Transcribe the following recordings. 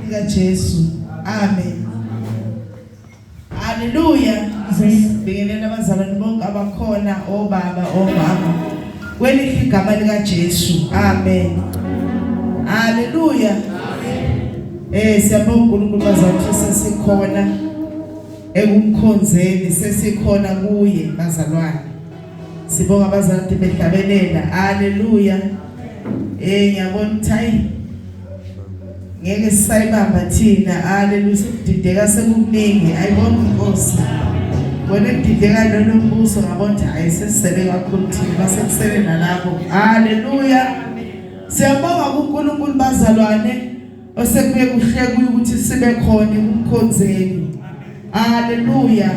likaJesu. Amen. Hallelujah. Bingelela abazalwane bonke abakhona, obaba, omama. Kwelihle igama likaJesu. Amen. Hallelujah. Siyabonga uNkulunkulu bazalwane sesikhona ekumkhonzeni, sesikhona kuye bazalwane. Sibonga abazalwane behlabelela. Hallelujah. Ngiyabona ukuthi ngeke sisayibamba thina. Hallelujah. Sidideka sekuningi. Ayibona inkosi. Wena kudideka lo mbuso ngabona ukuthi ayisesele kakhulu thina basekusele nalabo. Hallelujah. Siyabonga kuNkulunkulu bazalwane osekuye kuhle kuye ukuthi sibe khona kumkhonzeni. Hallelujah.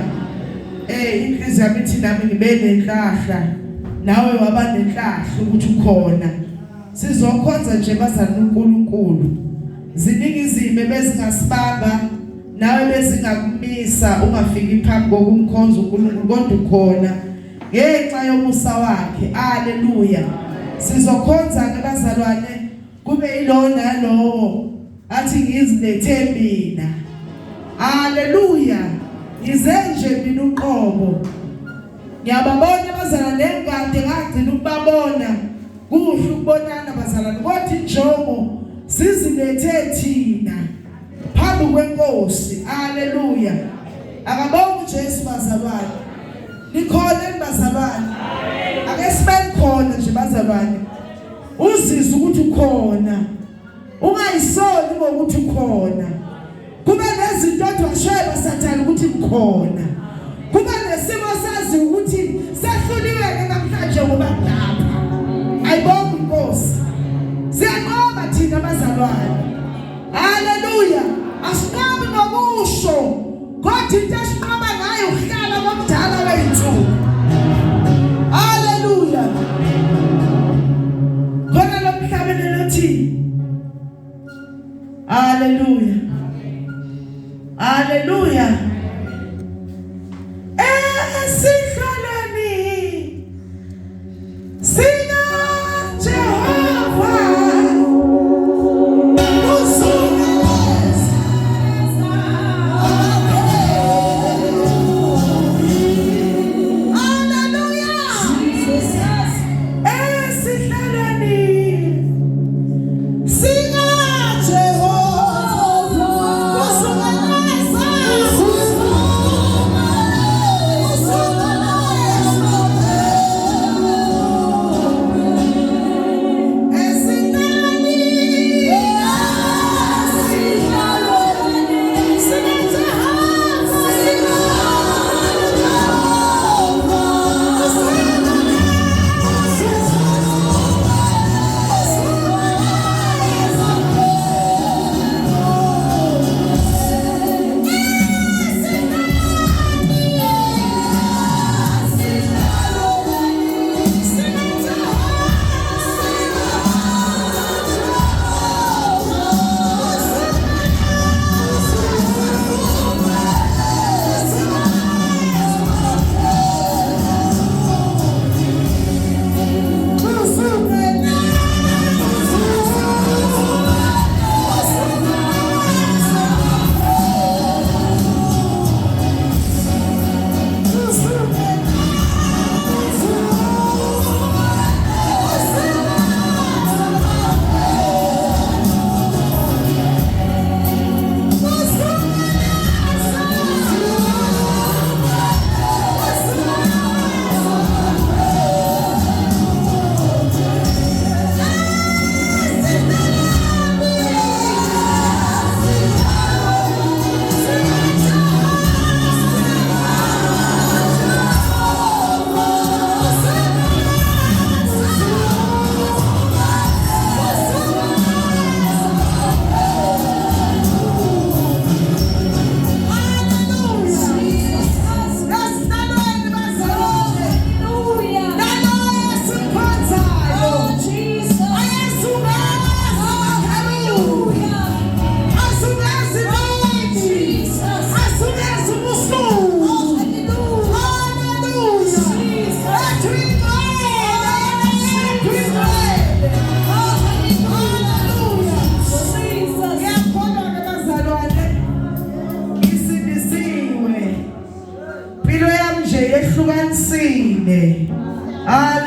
Inhliziyo yami ithi nami ngibe nenhlahla, nawe waba nenhlahla ukuthi ukhona. Sizokhonza nje bazalwane uNkulunkulu. Ziningi izimo bezingasibamba, nawe bezingakumisa ungafiki phambi kokumkhonza uNkulunkulu, kodwa ukhona ngenxa yomusa wakhe. Hallelujah. Sizokhonza ke bazalwane kube yilo nalowo athi ngizilethe mina. Hallelujah. Izenje mina uqobo. Ngiyababona bazalwane ngade ngagcina ukubabona. Kuhle ukubonana bazalwane, kodwa injongo sizilethe thina phambi kwenkosi. Hallelujah. Akabonga uJesu bazalwane. Nikhona bazalwane. Ake sibe khona nje bazalwane. Uzizwe ukuthi ukhona. Ungayisoli ngokuthi ukhona. Kube nezinto odwasheba sathana ukuthi ukhona. Kube nesimo sazi ukuthi sehluliwe namhlanje ngoba lapha. Ayibonga inkosi. Siyaqoba thina bazalwane. Hallelujah. Asiqobi ngokusho, kodwa into esiqoba ngayo uhlala komdala wethu. Hallelujah. Khona lo mhlabeni lothi. Hallelujah. Hallelujah. Esihlalweni sina Jehova.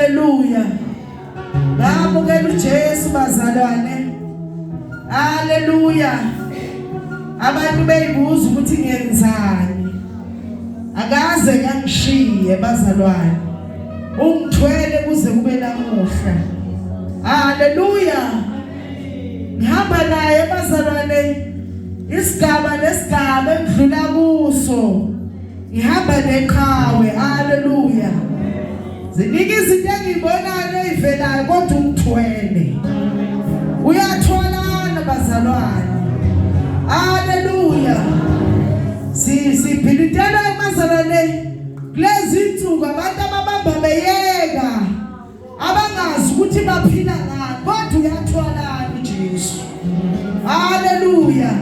Hallelujah. Ngamukela uJesu bazalwane. Hallelujah. Abantu beyibuza ukuthi ngiyenzani. Akaze ngangishiye bazalwane. Ungithwele kuze kube namuhla. Hallelujah. Ngihamba naye bazalwane. Isigaba lesigaba engidlula kuso. Ngihamba neqhawe. Hallelujah. Ziningi izinto engibonayo ezivelayo kodwa ungithwele. Uyatholana bazalwane. Hallelujah. Siphilitela bazalwane. Kulezi insuku abantu ababamba beyeka. Abangazi ukuthi baphila ngani kodwa uyatholana uJesu. Hallelujah.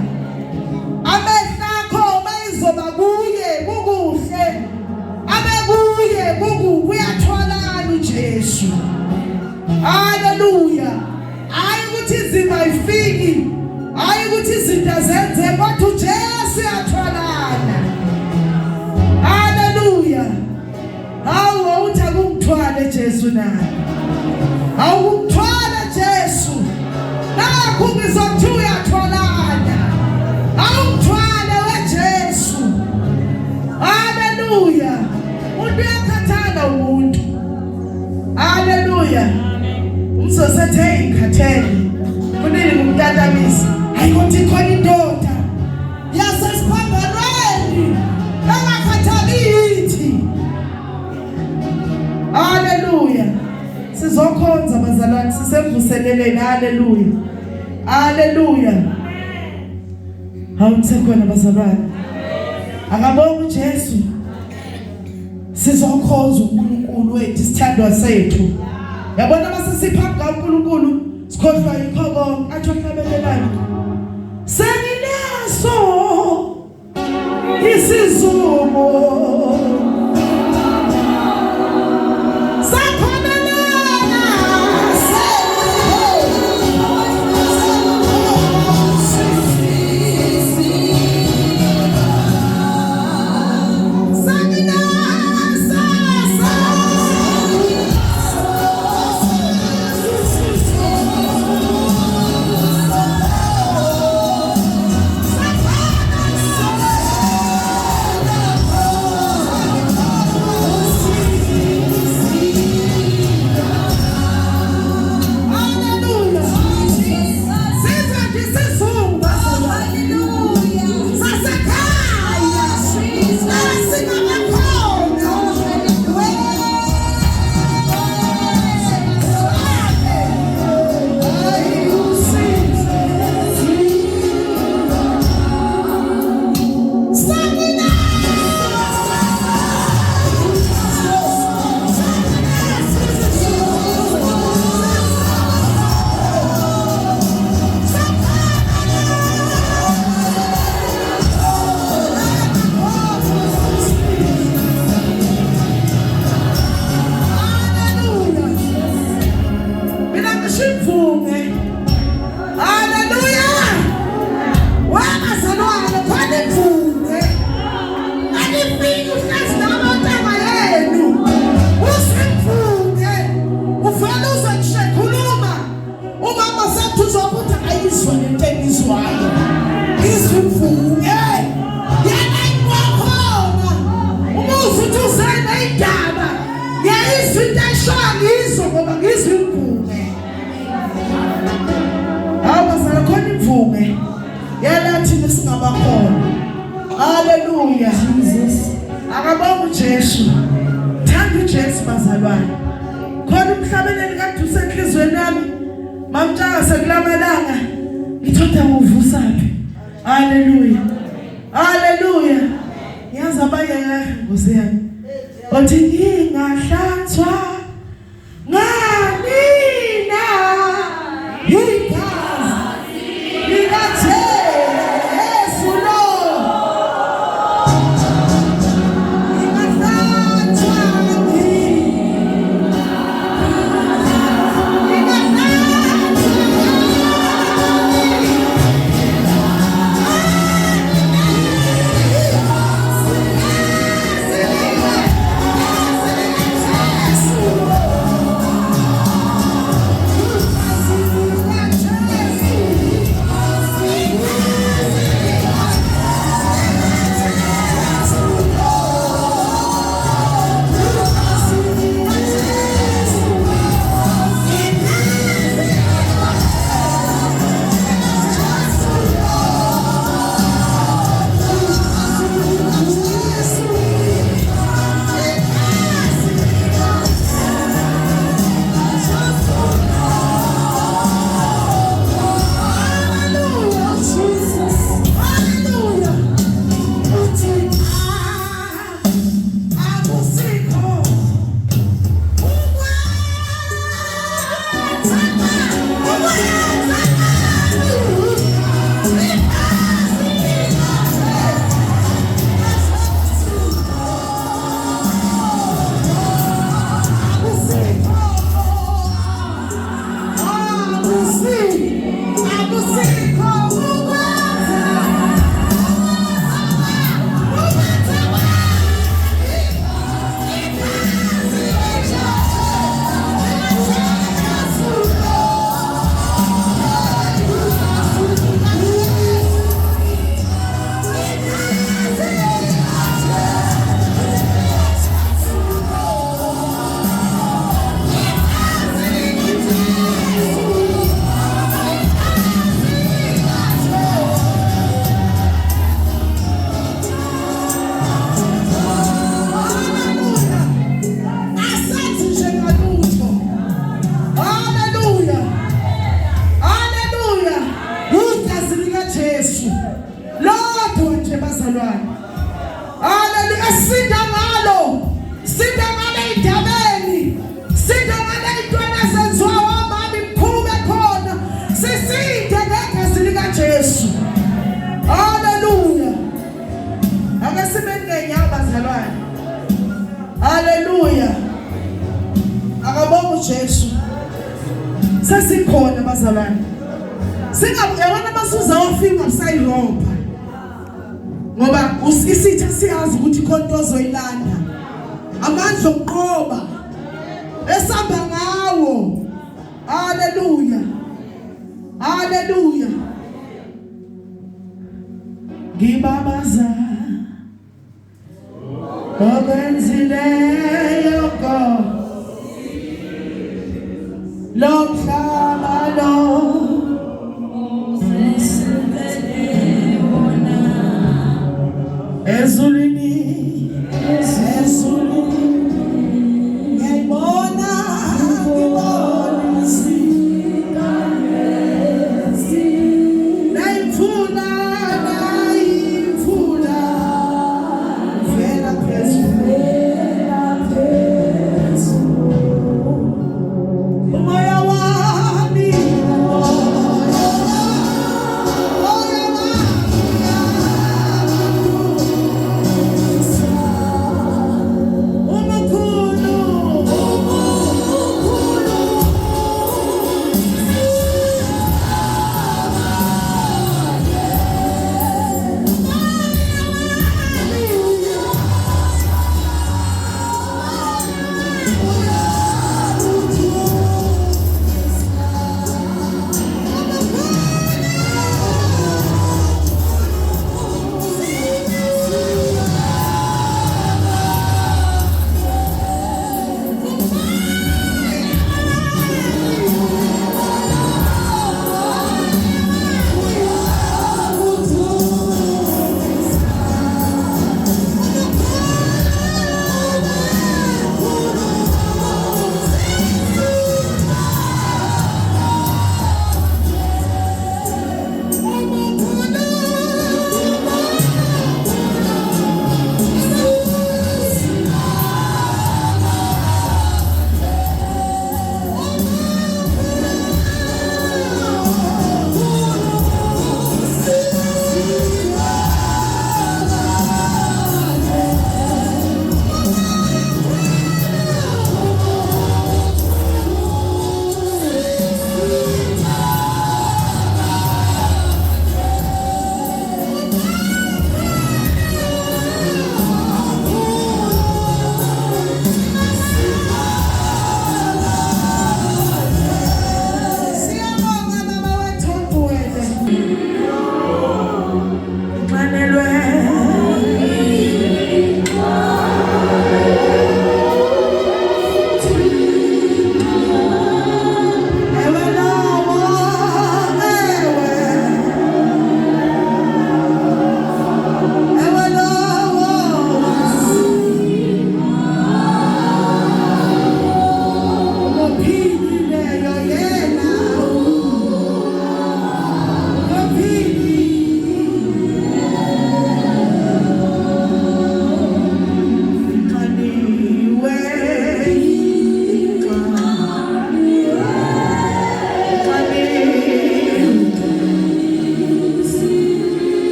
Amehlo mayizoba kuye kukuhle. Abekuye kukubi uyatholana uJesu. Hallelujah. Hayi ukuthi izima ifiki. Hayi ukuthi izinto zenze kodwa uJesu uyatholana. Hallelujah. Hawu uthi akungithwale Jesu naye. Awungithwale Jesu. Nakho ngizokuthi uyatholana. Awungithwale weJesu. Hallelujah. Umuntu uyakhathala umuntu. Hallelujah. Umsosethe ikhathele. Kunini kumtatamisi. Ayikuthi khona indoda. Yasesiphambanweni. Engakhathalithi. Hallelujah. Sizokhonza bazalwane sisemvuseleleni. Hallelujah. Hallelujah. Awusekhona bazalwane. Akabonga uJesu. Sizokhonza uNkulunkulu wethu sithandwa sethu. Yabona masisiphambi kaNkulunkulu sikhohlwa yikho konke athi ohlabelelayo. Senginaso isizumo. Hallelujah. Jesus. Akabonga uJesu. Thanda uJesu bazalwane. Khona umhlabeleli kade usenhlizweni yami. Mamtshaka sekulamalanga. Ngithoda uvusaphi. Hallelujah. Hallelujah. Yazi abayeka Nkosi yami. Othi ngingahlanzwa nganina. Igazi likaJesu. Yes. likaJesu. Sesikhona bazalwane. Singabona masuza wafika sayirobha. Ngoba usisitha siyazi ukuthi konke ozoyilanda. Amandla okuqoba. Esamba ngawo. Hallelujah. Hallelujah. Ngibabaza okwenzileyo God lo mhlaba lo ezulwini ngiyayibona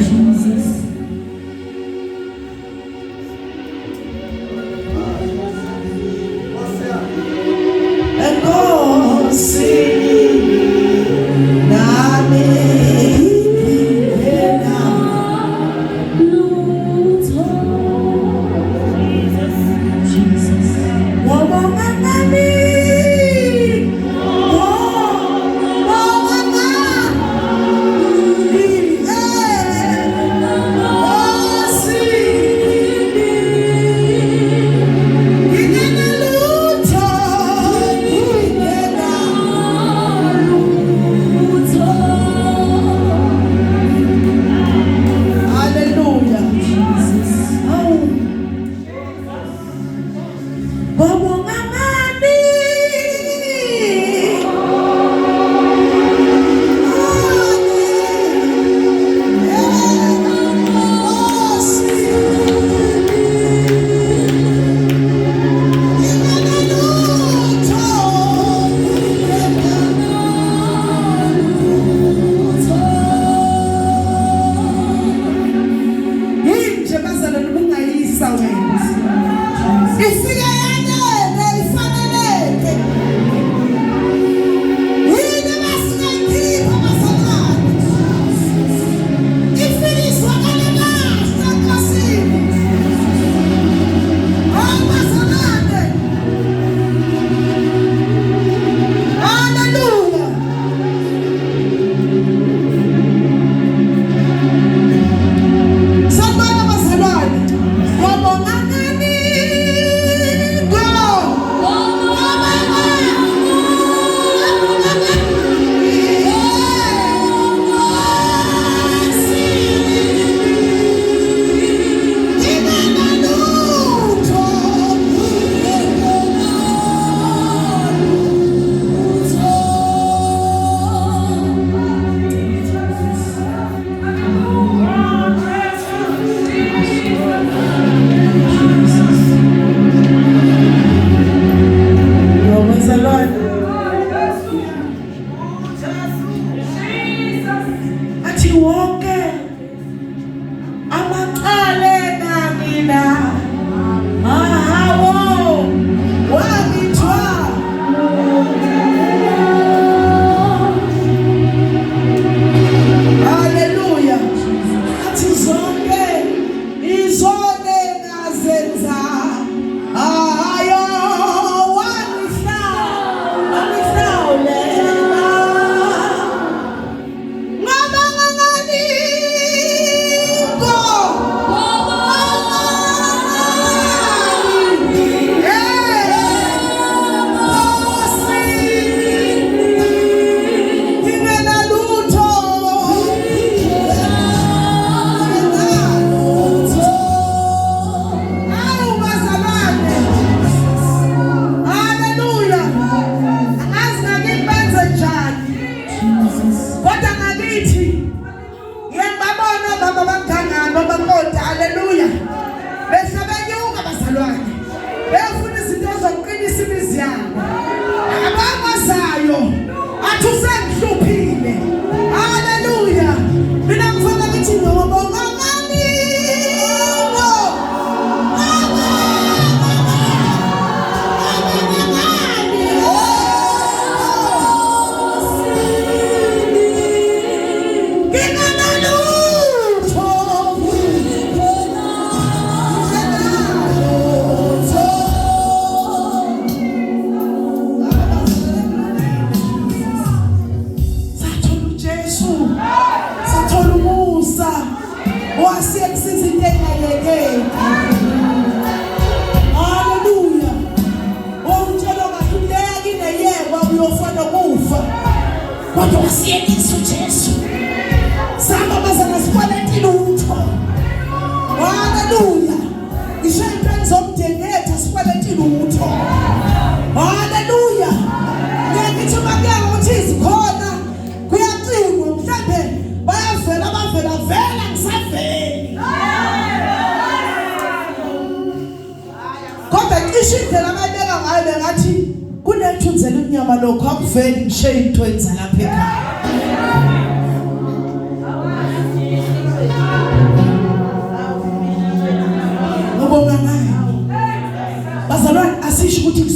Hallelujah. lokho akuveli ngisho into enza lapha ekhaya.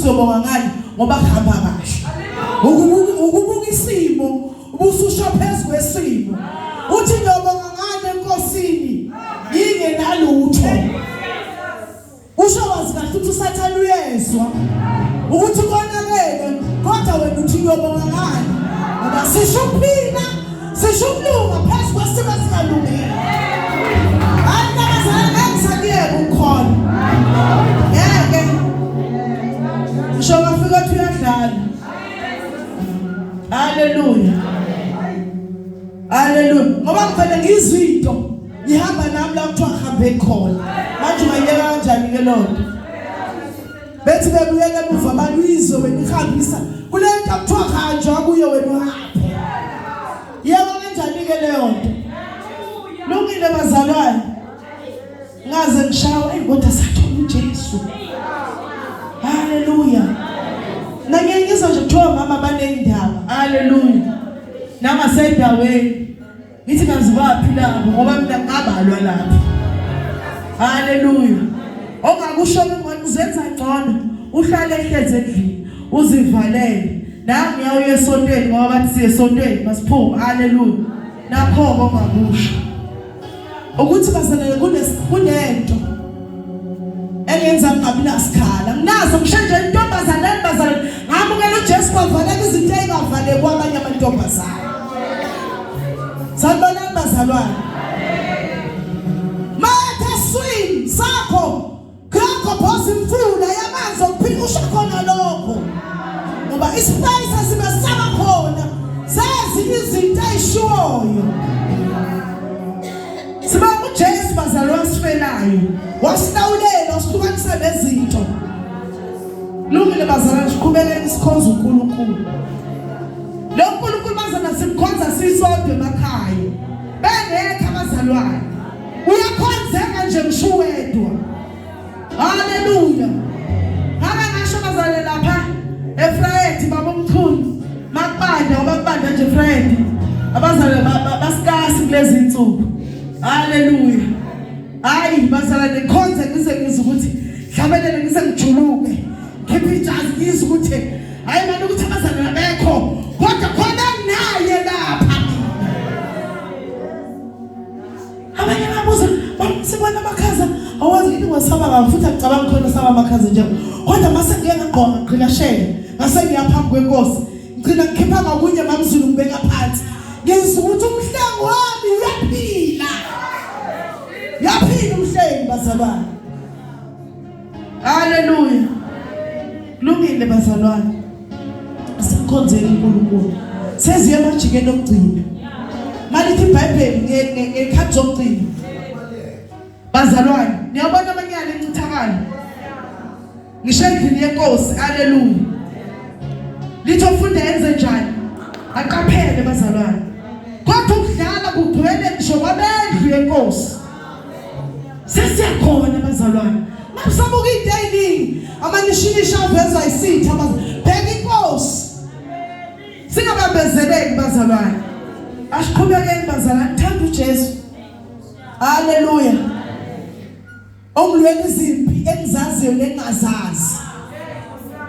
siyobonga ngani ngoba khamba kahle. Ukubuka isimo ubususha phezulu kwesimo. Uthi ngiyobonga ngani enkosini ingenalutho. Usho wazi kahle ukuthi usathana uyezwa ukuthi konakele kodwa wena uthi ngiyobonga ngani ngoba sishuphina sishukulunga phezulu kwesimo singalungile. Hallelujah. Hallelujah. Ngoba ngivele ngizinto ngihamba nami la kuthiwa hambe khona. Manje ungayeka kanjani ke lonto? Bethi bebuyele emuva abalwizo wena ihambisa kule nto kuthiwa kanjwa kuye wena uhambe. Yebo kanjani ke leyo nto? Lungile bazalwane. Ngaze ngishawa kodwa sathola uJesu. Hallelujah. Nangiyengizwa nje kuthiwa mama banendaba. Hallelujah. Namasendaweni ngithi ngazibaphi lapho ngoba mina ngabalwa lapho. Hallelujah. Ongakusho ukuthi uzenza ngcono uhlale ehleze endlini uzivalele. La ngiyawuye esontweni ngoba bathi siye esontweni masiphume. Hallelujah. Nakho ongakusho ukuthi basalele kunento engenza ngabi nasikhala nginazo ngishenje intombazane ngamukela uJesu wavaleka izinto ezingavale kwabanye amantombazane. Sanibona bazalwane. Mathe swim sakho khakho phosi imfula yamanzi okuphila usho khona lokho. Ngoba isiphayisa sibe saba khona sezinye izinto ezishoyo. Siba uJesu bazalwane sifelayo wasilawulela usihlukanisa nezinto. Lungile bazalwane siqhubekele isikhonza uNkulunkulu. Lo uNkulunkulu bazana simkhonza sisodwa emakhaya. Bengekho abazalwane. Uyakhonzeka nje mshuwedwa. Hallelujah. Ngaba ngasho bazalwane lapha eFriday baba omkhulu. Makubanda obakubanda nje Friday. Abazalwane basikasi kulezi insuku. Hallelujah. Hayi bazalwane khonze ngize ukuthi hlabelele ngize ngijuluke. Khipha ijazi ngizwe ukuthi hayi manje ukuthi abazalwane bekho kodwa khona naye lapha. Abanye babuza sibona amakhaza awazi ukuthi ngosaba kabi futhi acabanga khona saba amakhaza nje. Kodwa mase ngeke ngqonga ngqina shele. Mase ngiyaphambi kwenkosi. Ngicina ngikhipha ngakunye mamzulu ngibeka phansi. Ngizwe ukuthi umhlengo wami uyaphila. Yaphila umhlengi bazalwane. Hallelujah. Lungile bazalwane. Asikhonzeni uNkulunkulu. Seziye amajikeni okugcina. Malithi iBhayibheli ngekhathi zokugcina. Bazalwane, niyabona amanyala encithakalo. Ngisho endlini yenkosi. Hallelujah. Lithi ufunda yenze njani? Aqaphele bazalwane. Kodwa ukudlala kugcwele ngisho kwabendlu yenkosi. Sesiyakhona bazalwane. Mabusabuka into eyiningi amanishinisha avezwa isitha bheka inkosi. Singabambezeleki bazalwane. Asiqhubekeni bazalwane thanda uJesu. Hallelujah. Ongilweni izimpi engizaziyo nengazazi.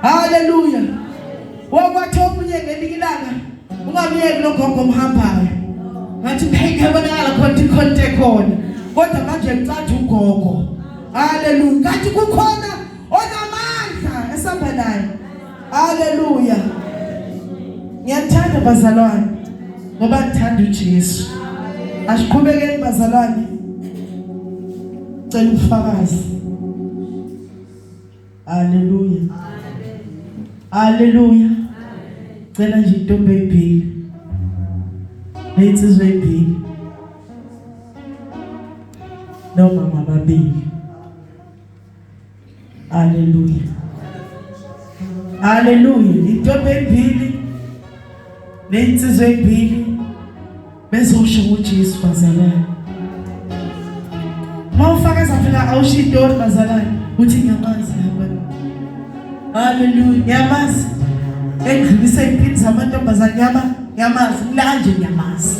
Hallelujah. Wakwathi omunye ngelikilanga ungabiyeki logogo omhambayo. Ngathi ngeke bonakala khona ikhonte khona. Kodwa manje ngicatha ugogo. Hallelujah. Kanti kukhona onamandla esamba naye. Hallelujah. Ngiyathanda bazalwane ngoba ngithanda uJesu. Asiqhubekeni bazalwane. Cela ufakazi. Hallelujah. Hallelujah. Cela nje intombi eyiphile. Nensizwe eyiphile. Nomama babili. Hallelujah. Hallelujah. Intombi eyiphile. Nensizwe eyiphile. Bezosho uJesu bazalwane. Mawufakaza phela awushitori bazalwane uthi ngiyamazi lapha. Hallelujah. Ngiyamazi. Engidlulisa impilo zamantombazane ngiyamazi mlanje ngiyamazi.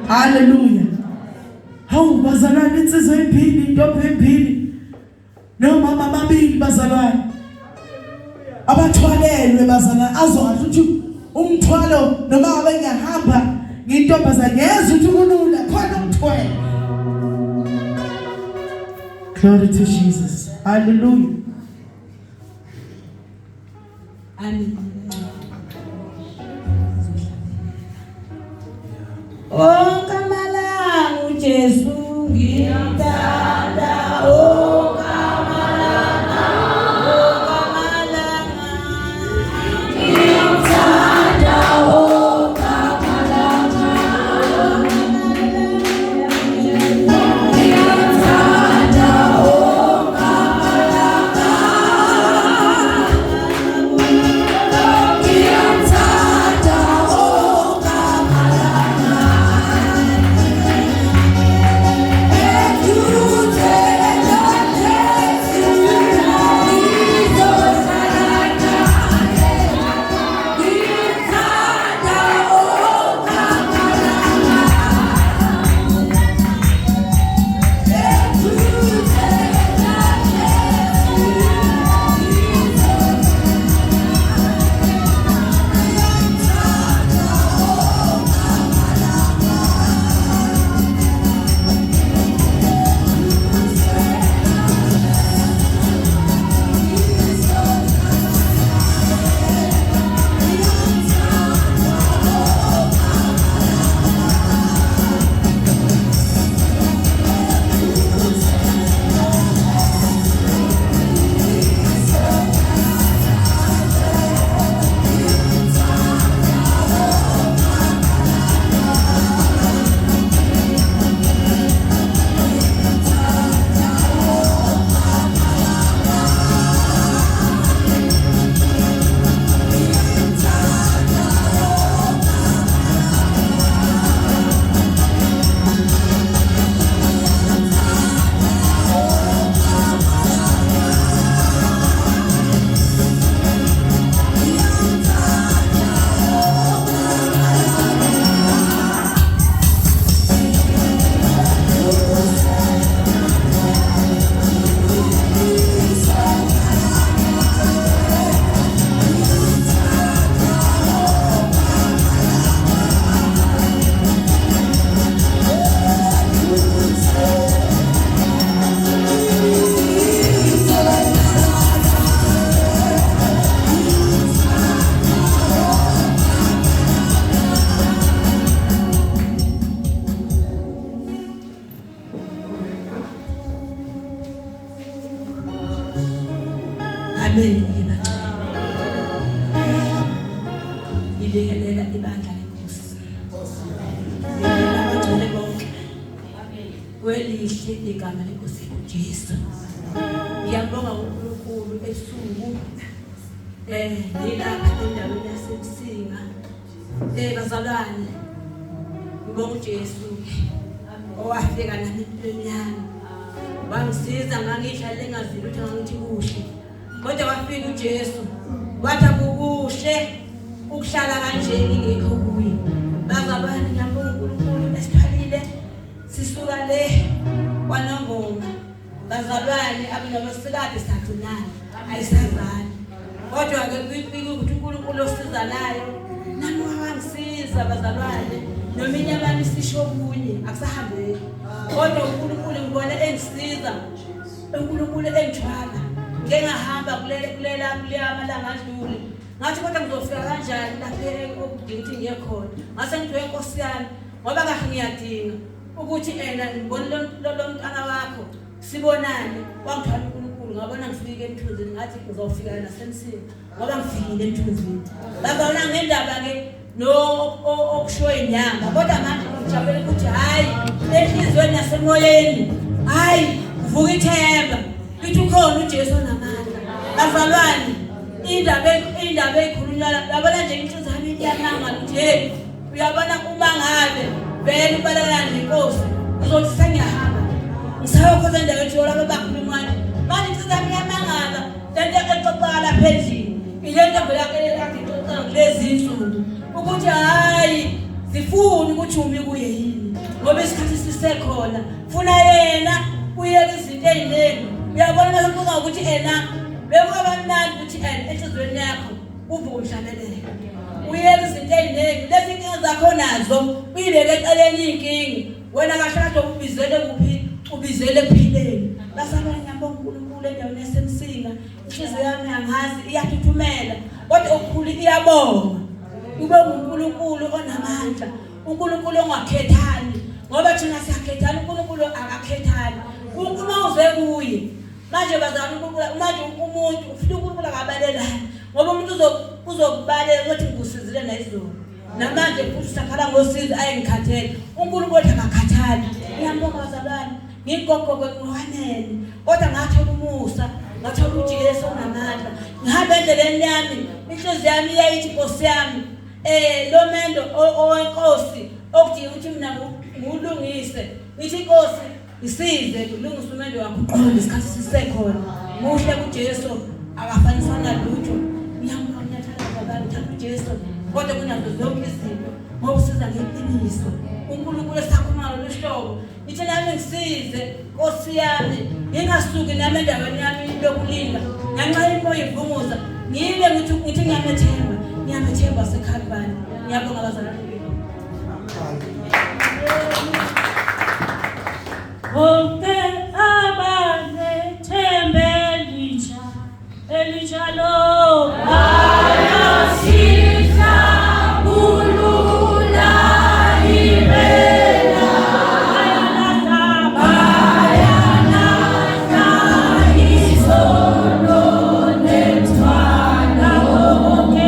Hallelujah. Hawu bazalwane insizwe eyiphile, intombi eyiphile. Nomama babili bazalwane. abathwalelwe bazana azokwazi ukuthi umthwalo noma ngabe ngiyahamba ngintombazana ngezwe ukuthi kulula khona umthwalo. Glory to Jesus. Hallelujah. Amen. Oh kamalangu Jesu ngithanda oh kamalanga ngithanda oh kamalanga ngithanda oh kamalanga ngithanda oh kamalanga Amen. Ilekelela ibandla lenkosi. Ngiyabagcwele bonke. Welihle igama lenkosi uJesu. Ngiyabonga uNkulunkulu esuku nilapha endaweni yaseMsinga. Bazalwane. Ngibonga uJesu. Owafika nami empilweni yami. Wangisiza ngangihlale ngazile ukuthi ngithi kuhle. Kodwa wafika uJesu wathi akukuhle ukuhlala kanje ngikho kuye. Bazalwane ngiyabonga uNkulunkulu esiphalile sisuka le kwaNongoma. Bazalwane abinosikade sathunana ayisazani. Kodwa ke kufika ukuthi uNkulunkulu osizanayo nami wangisiza bazalwane. Noma inyamani sisho kunye akusahambeki. Kodwa uNkulunkulu ngibona engisiza. uNkulunkulu engithwala. Ngengahamba kulela amalanga adlule. Ngathi kodwa ngizofika kanjani lapha okudinga ukuthi ngiye khona. Ngase ngithiwe Nkosi yami ngoba kahle ngiyadinga ukuthi ngibone lo mntana wakho sibonane. Wangithwala uNkulunkulu ngabona ngifike emthunzini ngathi ngizofika nasemsini ngoba ngifikile emthunzini. Babona ngendaba ke no okusho inyanga kodwa manje ngijabule ukuthi hayi enhlizweni nasemoyeni hayi vuka ithemba lithi ukhona uJesu namandla. Bazalwane indaba ekhulunywa yabona nje inhliziyo yami iyamanga ukuthi hey uyabona uma ngabe vele ubalala nenkosi uzothi sengiyahamba ngisayokhoza endaweni ethola babakhuluma manje inhliziyo yami iyamanga lento exoxa lapha endlini ilento vela ekade ixoxa kulezi insuku ukuthi hayi sifuni ukuthi umi kuye yini ngoba isikhathi sisekhona funa yena uyeke izinto eziningi. Uyabona ukuthi Bekubamnandi ukuthi enhlizweni yakho uvuke uhlabelela. Uyeke izinto eziningi, lezi inkinga zakho nazo, uyibeke eceleni inkingi. Wena kahle ubizele kuphi? Ubizele kuphileni. Lasabanye ngiyabonga uNkulunkulu endaweni yasemsinga. Inhliziyo yami angazi iyathuthumela, kodwa okukhulu iyabonga. Ube uNkulunkulu onamandla, uNkulunkulu ongakhethani, ngoba thina siyakhethana, uNkulunkulu akakhethani. uNkulunkulu uze kuye. Manje bazana uNkulunkulu, manje umuntu ufuna uNkulunkulu akabalelana, ngoba umuntu uzokubalela ukuthi ngusizile nezolo. Namanje futhi sakhala ngosizo ayengikhathele. uNkulunkulu akakhathali. Ngiyambonga bazalwane, ngikokho kwenqwanene, kodwa ngathola umusa, ngathola uJesu onamandla. Ngihamba endleleni yami, inhliziyo yami iyayithi Nkosi yami, lo mendo owenkosi okudinga ukuthi mina ngulungise. Ngithi Nkosi isize kulungisa umendo wakho uqobo isikhathi sisekhona. Muhle kuJesu akafanisana lutho. Ngiyambonga ngiyathanda ukuthi uJesu kodwa kunazo zonke izinto ngoba usiza ngeqiniso. uNkulunkulu esakhumalo lehlobo nithi nami ngisize Nkosi yami, ngingasuki nami endaweni yami yokulinda. Nganxa imoya ivunguza ngibe ngithi ngiyamethemba seKhalvari. Ngiyabonga bazalwane. Zonke abane thembe elinjalo ayasisa kulula ibela bayana isono nethwana oke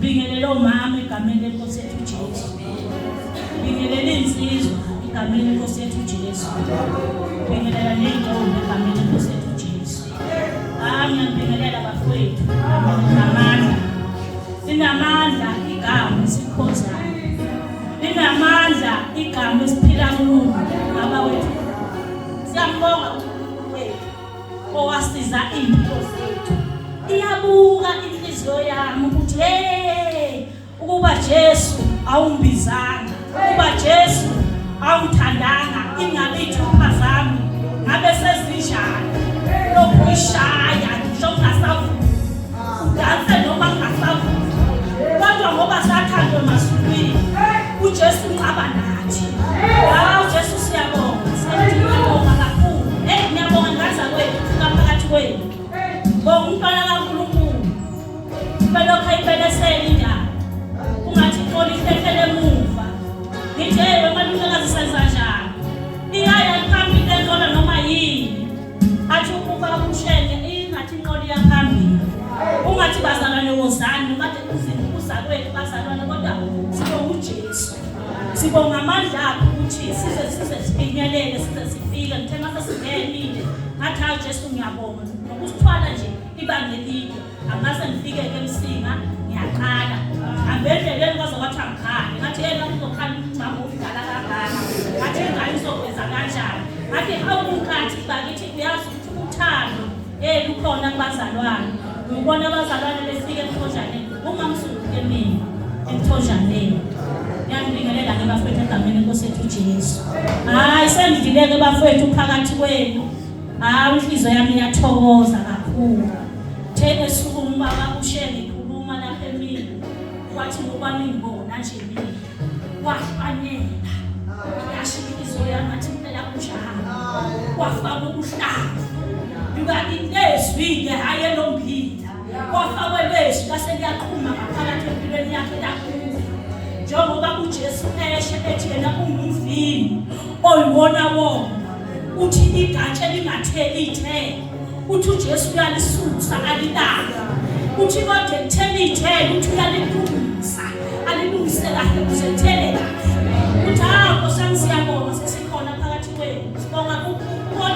Bingelelo mama egameni lenkosi yethu Jesu. Bingelela insizwa egameni lenkosi yethu Jesu. Bingelela nentombi egameni lenkosi yethu Jesu. Ngiyabingelela bafowethu namandla. Sinamandla igama esikhonzayo. Sinamandla igama esiphila kulo baba wethu. Siyambonga wethu owasiza impilo zethu. Iyabuka inhliziyo yami ukuthi ukuba Jesu awumbizanga, ukuba Jesu awuthandanga ingabe ithupha zami bazalwane wozani kade kuzinkuza kwethu bazalwane kodwa sibonga uJesu. Sibonga amandla akhe ukuthi size sifinyelele size sifike ngithe mase singenile ngathi hayi Jesu ngiyabonga nokusithwala nje ibanga elide angase ngifike ke Msinga ngiyaqala ambendleleni kwaze kwathi angikhali ngathi yena uzokhala umncamo udala kangaka ngathi ingane izokwenza kanjani ngathi awunkathi bakithi uyazi ukuthi uthando lukhona kubazalwane ubona abazalwane befike eMthonjaneni ungamsuke mina eMthonjaneni ngiyabingelela ngebafethu egameni lenkosi yethu Jesu. Hayi sengidileke bafethu phakathi kwenu. Hayi inhliziyo yami iyathokoza kakhulu. Theke sukuma bakushenge ikhuluma lapha emini. Wathi ngoba ningibona nje mina. Wafanela. Yashiya inhliziyo yami athi impela kunjalo. Wafaka ubuhlanga. Yukathi nezwi hayi elombila. Wafaka lezwi base liyaqhuma ngaphakathi empilweni yakhe lapho. Njengoba uJesu eshe ethi yena ungumvini oyiwona wona uthi igatsha lingatheli ithele uthi uJesu uyalisusa alilanga uthi kodwa ekutheni ithele uthi uyalilungisa alilungise kahle kuzothele kahle uthi hawo siyabonga sesikhona phakathi kwenu sibonga ukukholwa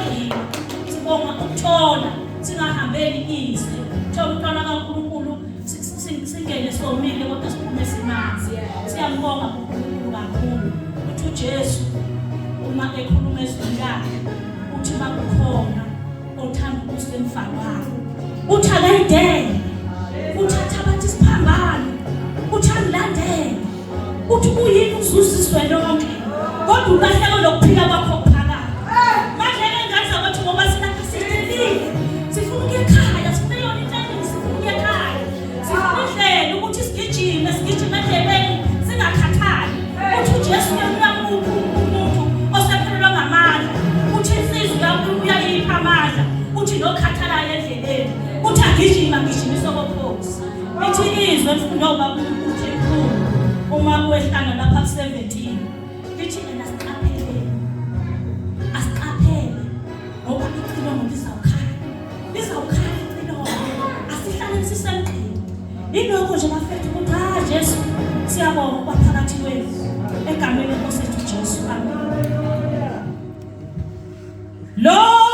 sibonga ukuthola singahambeli ize umntwana kaNkulunkulu singene somile kodwa siphume simanzi siyambonga uNkulunkulu kakhulu uthi uJesu uma ekhuluma ezwini lakhe uthi makukhona othanda ukusemfakwayo uthi akayidele uthatha abantu isiphambano uthi angilandele uthi uyini uzuziswe lonke kodwa ulahleko lokuphila kwakho phakathi manje ngengane zakwethu ngoba silapha sidelile sifuna ukuya ekhaya sifuna yona into sifuna ukuya ekhaya sifuna ukuthi sigijime endleleni singakhathali uthi uJesu uyamuntu osephelelwa ngamandla uthi insizwa yakho uyayipha amandla uthi lokhathalayo endleleni uthi agijima gijimise kophosi ithi izwe njengoba uthi ekhulu uma uwehlanga lapha ku17 lithi yena asiqaphele ngoba icilo lizawukhala icilo asihlale sisemqini ilokho nje bafethu ukuthi Jesu siyabonga phakathi kwenu egameni lenkosi yethu Jesu amen. Lonko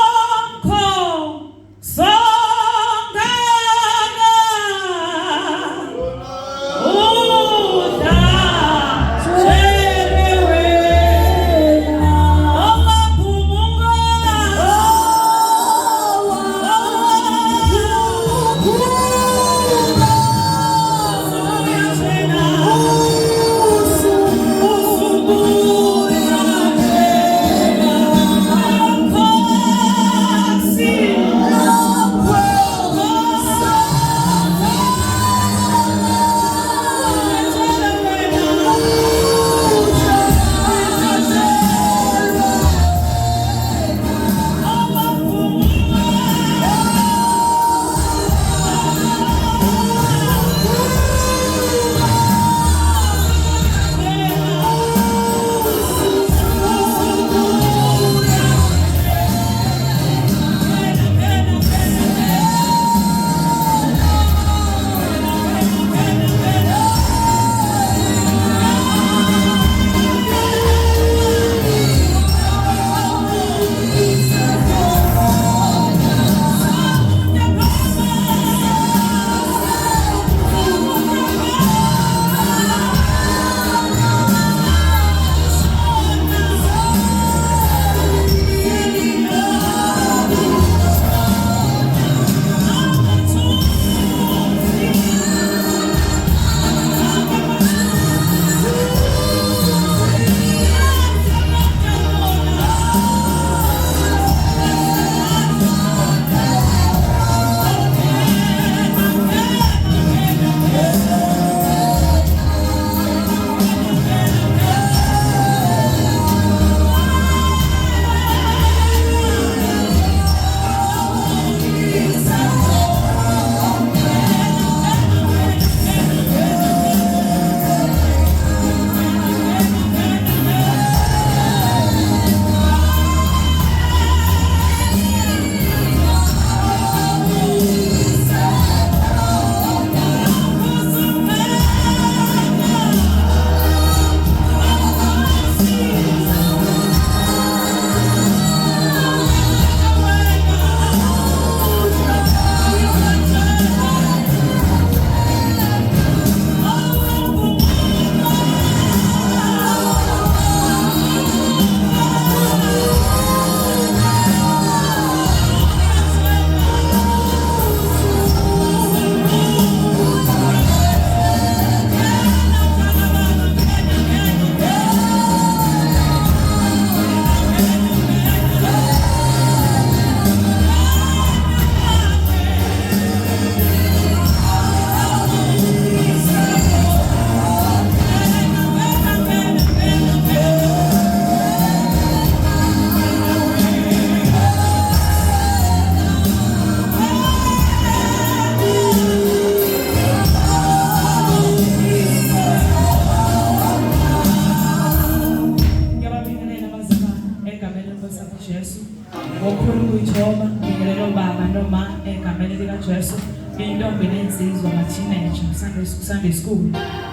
ngokhulu ukuyithoba ngibingelelo baba noma egameni likaJesu intombi nensizwa ma-teenager Sunday school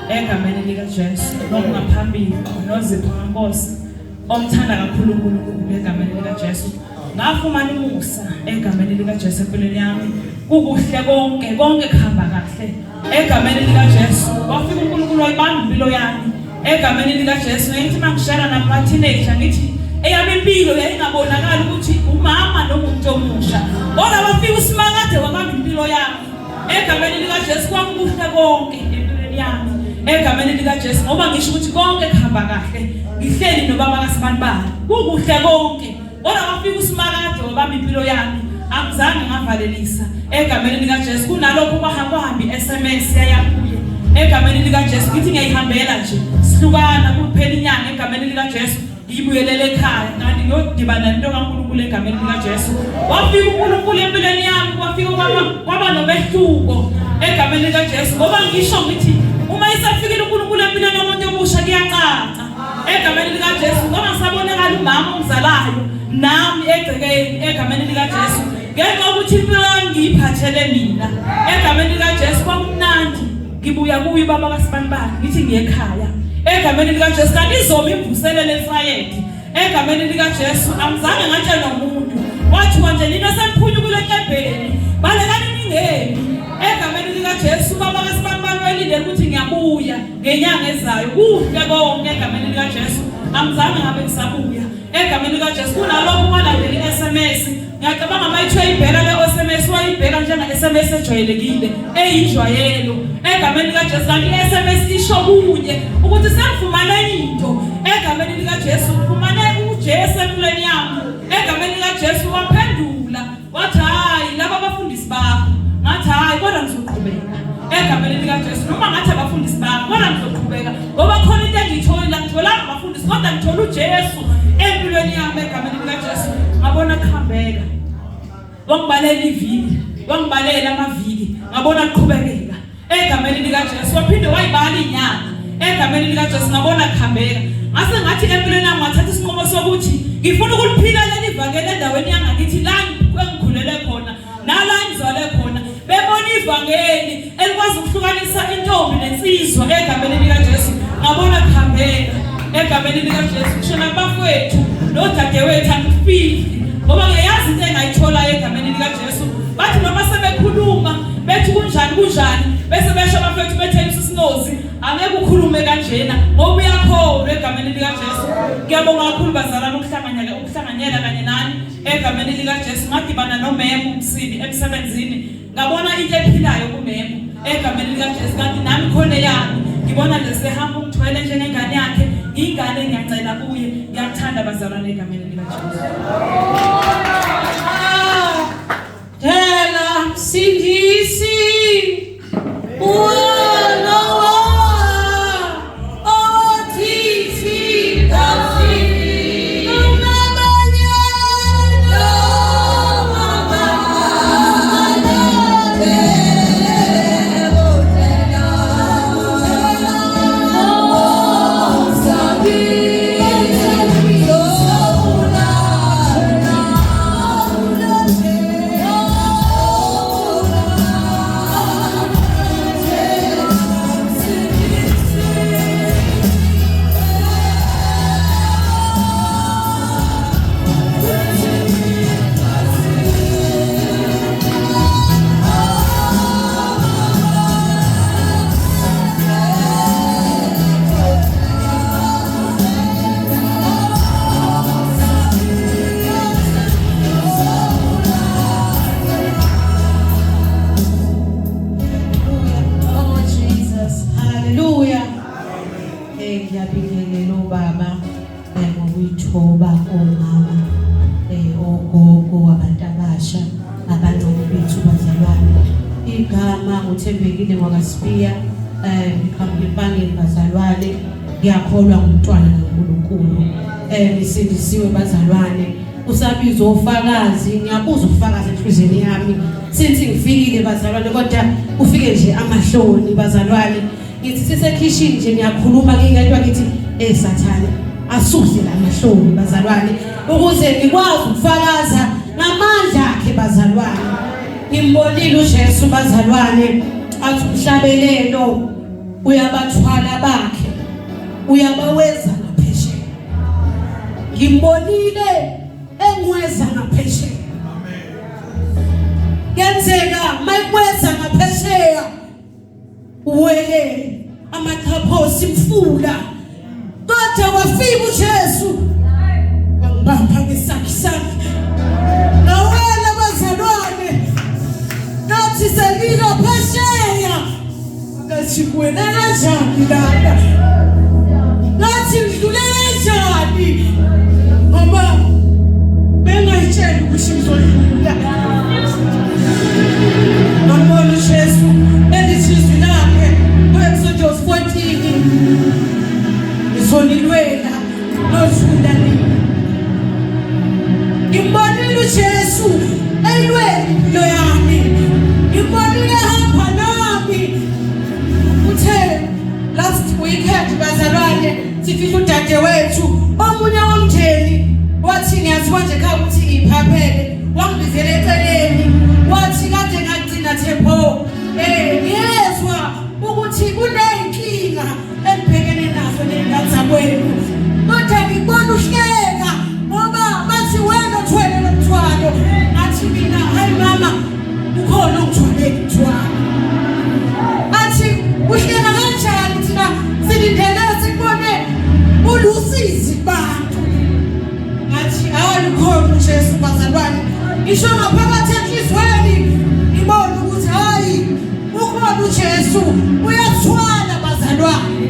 egameni likaJesu nokungaphambili nozipho kaNkosi omthanda kakhulu uNkulunkulu egameni likaJesu ngafumana umusa egameni likaJesu empilweni yami kukuhle konke kuhamba kahle egameni likaJesu wafika uNkulunkulu wayibamba impilo yami egameni likaJesu ngithi mangishara nama-teenager ngithi eyami impilo yayingabonakala ukuthi umama noma umuntu omusha kodwa wafika uSimakade wabamba impilo yami egameni likaJesu kwakuhle konke empilweni yami egameni likaJesu ngoba ngisho ukuthi konke kuhamba kahle ngihleli nobaba kaSibanibani kukuhle konke kodwa wafika uSimakade wabamba impilo yami akuzange ngavalelisa egameni likaJesu kunalokho kwahambi SMS yayakuye egameni likaJesu ngithi ngiyayihambela nje sihlukana kuphela inyanga egameni likaJesu ngibuyelele ekhaya kanti ngiyodibana nento kaNkulunkulu egameni likaJesu wafika uNkulunkulu empilweni yami wafika kwaba nomehluko egameni likaJesu ngoba ngisho ngithi uma isafikile uNkulunkulu empilweni yomuntu omusha kuyacaca egameni likaJesu ngoba sabonakala umama omzalayo nami egcekeni egameni likaJesu ngenxa ukuthi impilo yami ngiyiphathele mina egameni likaJesu kwamnandi ngibuya kuye baba kaSibanibani ngithi ngiye ekhaya egameni likaJesu kanti izobe imvuselele efayeti egameni likaJesu amzange ngatshela nomuntu wathi manje nina semphunyukule enkebheni balekani ningeni egameni likaJesu baba kaSibanibani welindele ukuthi ngiyabuya ngenyanga ezayo kuhle konke egameni likaJesu amzange ngabe ngisabuya egameni likaJesu kunalokho walandela iSMS ngiyacabanga mayithiwe ibheka le SMS wayibheka njenge-SMS ejwayelekile eyijwayelo egameni likaJesu kanti i-SMS isho kunye ukuthi sengifumane into egameni likaJesu ngifumane uJesu empilweni yami egameni likaJesu waphendula wathi hayi laba abafundisi bakho ngathi hayi kodwa ngizoqhubeka egameni likaJesu noma ngathi abafundisi bakho kodwa ngizoqhubeka ngoba khona into engiyitholile ngitholanga abafundisi kodwa ngithola uJesu empilweni yami egameni likaJesu ngabona kuhambeka wangibalela iviki wangibalela amaviki ngabona kuqhubekeka egameni likaJesu waphinde wayibala inyanga egameni likaJesu ngabona kuhambeka ngase ngathi empilweni yami ngathatha isinqumo sokuthi ngifuna ukuliphila leli vangeli endaweni yangakithi la engikhulele khona nala engizalwe khona bebona ivangeli elikwazi ukuhlukanisa intombi nensizwa egameni likaJesu ngabona kuhambeka egameni likaJesu kushona bafowethu nodadewethu angifiki ngoba ngiyazi into engayithola egameni likaJesu bathi noma sebekhuluma bethi kunjani bese besho abafowethu bethe isinozi angeke ukhulume kanjena ngoba uyakholwa egameni likaJesu ngiyabonga kakhulu bazalana ukuhlanganyela kanye nani egameni likaJesu ngadibana nomemo Msibi emsebenzini ngabona into ephilayo kumemo egameni likaJesu kanti nami khona yami ngibona lesehamba umthwele njengengane yakhe ingane ngiyacela kuye ngiyathanda bazalwana egameni likaJesu Tela msindisi ngiyakholwa ngumntwana kaNkulunkulu nisindisiwe bazalwane usabiza ofakazi ngiyabuza ufakazi enhlizweni yami sithi ngifikile bazalwane kodwa ufike nje amahloni bazalwane ngithi sisekhishini nje ngiyakhuluma ngingedwa ngithi Sathane asuse lamahloni bazalwane ukuze nikwazi ukufakaza ngamandla akhe bazalwane. Ngimbonile uJesu bazalwane athi umhlabelelo uyabathwala bakhe uyabaweza ngaphesheya. Ngimbonile engweza ngaphesheya. Kenzeka mayikweza ngaphesheya uwele amataphosi mfula kodwa wafika uJesu wangibamba ngesakhi sakhe nawela bazalwane nathi selilo phesheya ngathi kuwena kanjani lana nathi ngidlulela njani ngoba bengayitshela ukuthi ngizodlula. Ngambona uJesu elithizwi lakhe ku-Exodus 14 ngizonilwela nothula nini. Ngimbonile uJesu elwela impilo yami. Ngimbonile hamba nami. Uthe last weekend bazalwane sifika udade wethu omunye womndeni wathi ngiyaziwa nje khaya ukuthi ngiphaphele wangibizela eceleni wathi kade ngagcina Thembo ngiyezwa ukuthi kunenkinga engibhekene nazo nengane zakwenu kodwa ngibona uhleka ngoba bathi wena uthwele lomthwalo athi mina hayi mama ukhona ongithwele umthwalo athi uhleka kanjani thina silindele sikubone ulusizi bantu athi awalikhona uJesu bazalwane ngisho ngaphakathi enhlizweni ngibona ukuthi hayi ukhona uJesu uyathwala bazalwane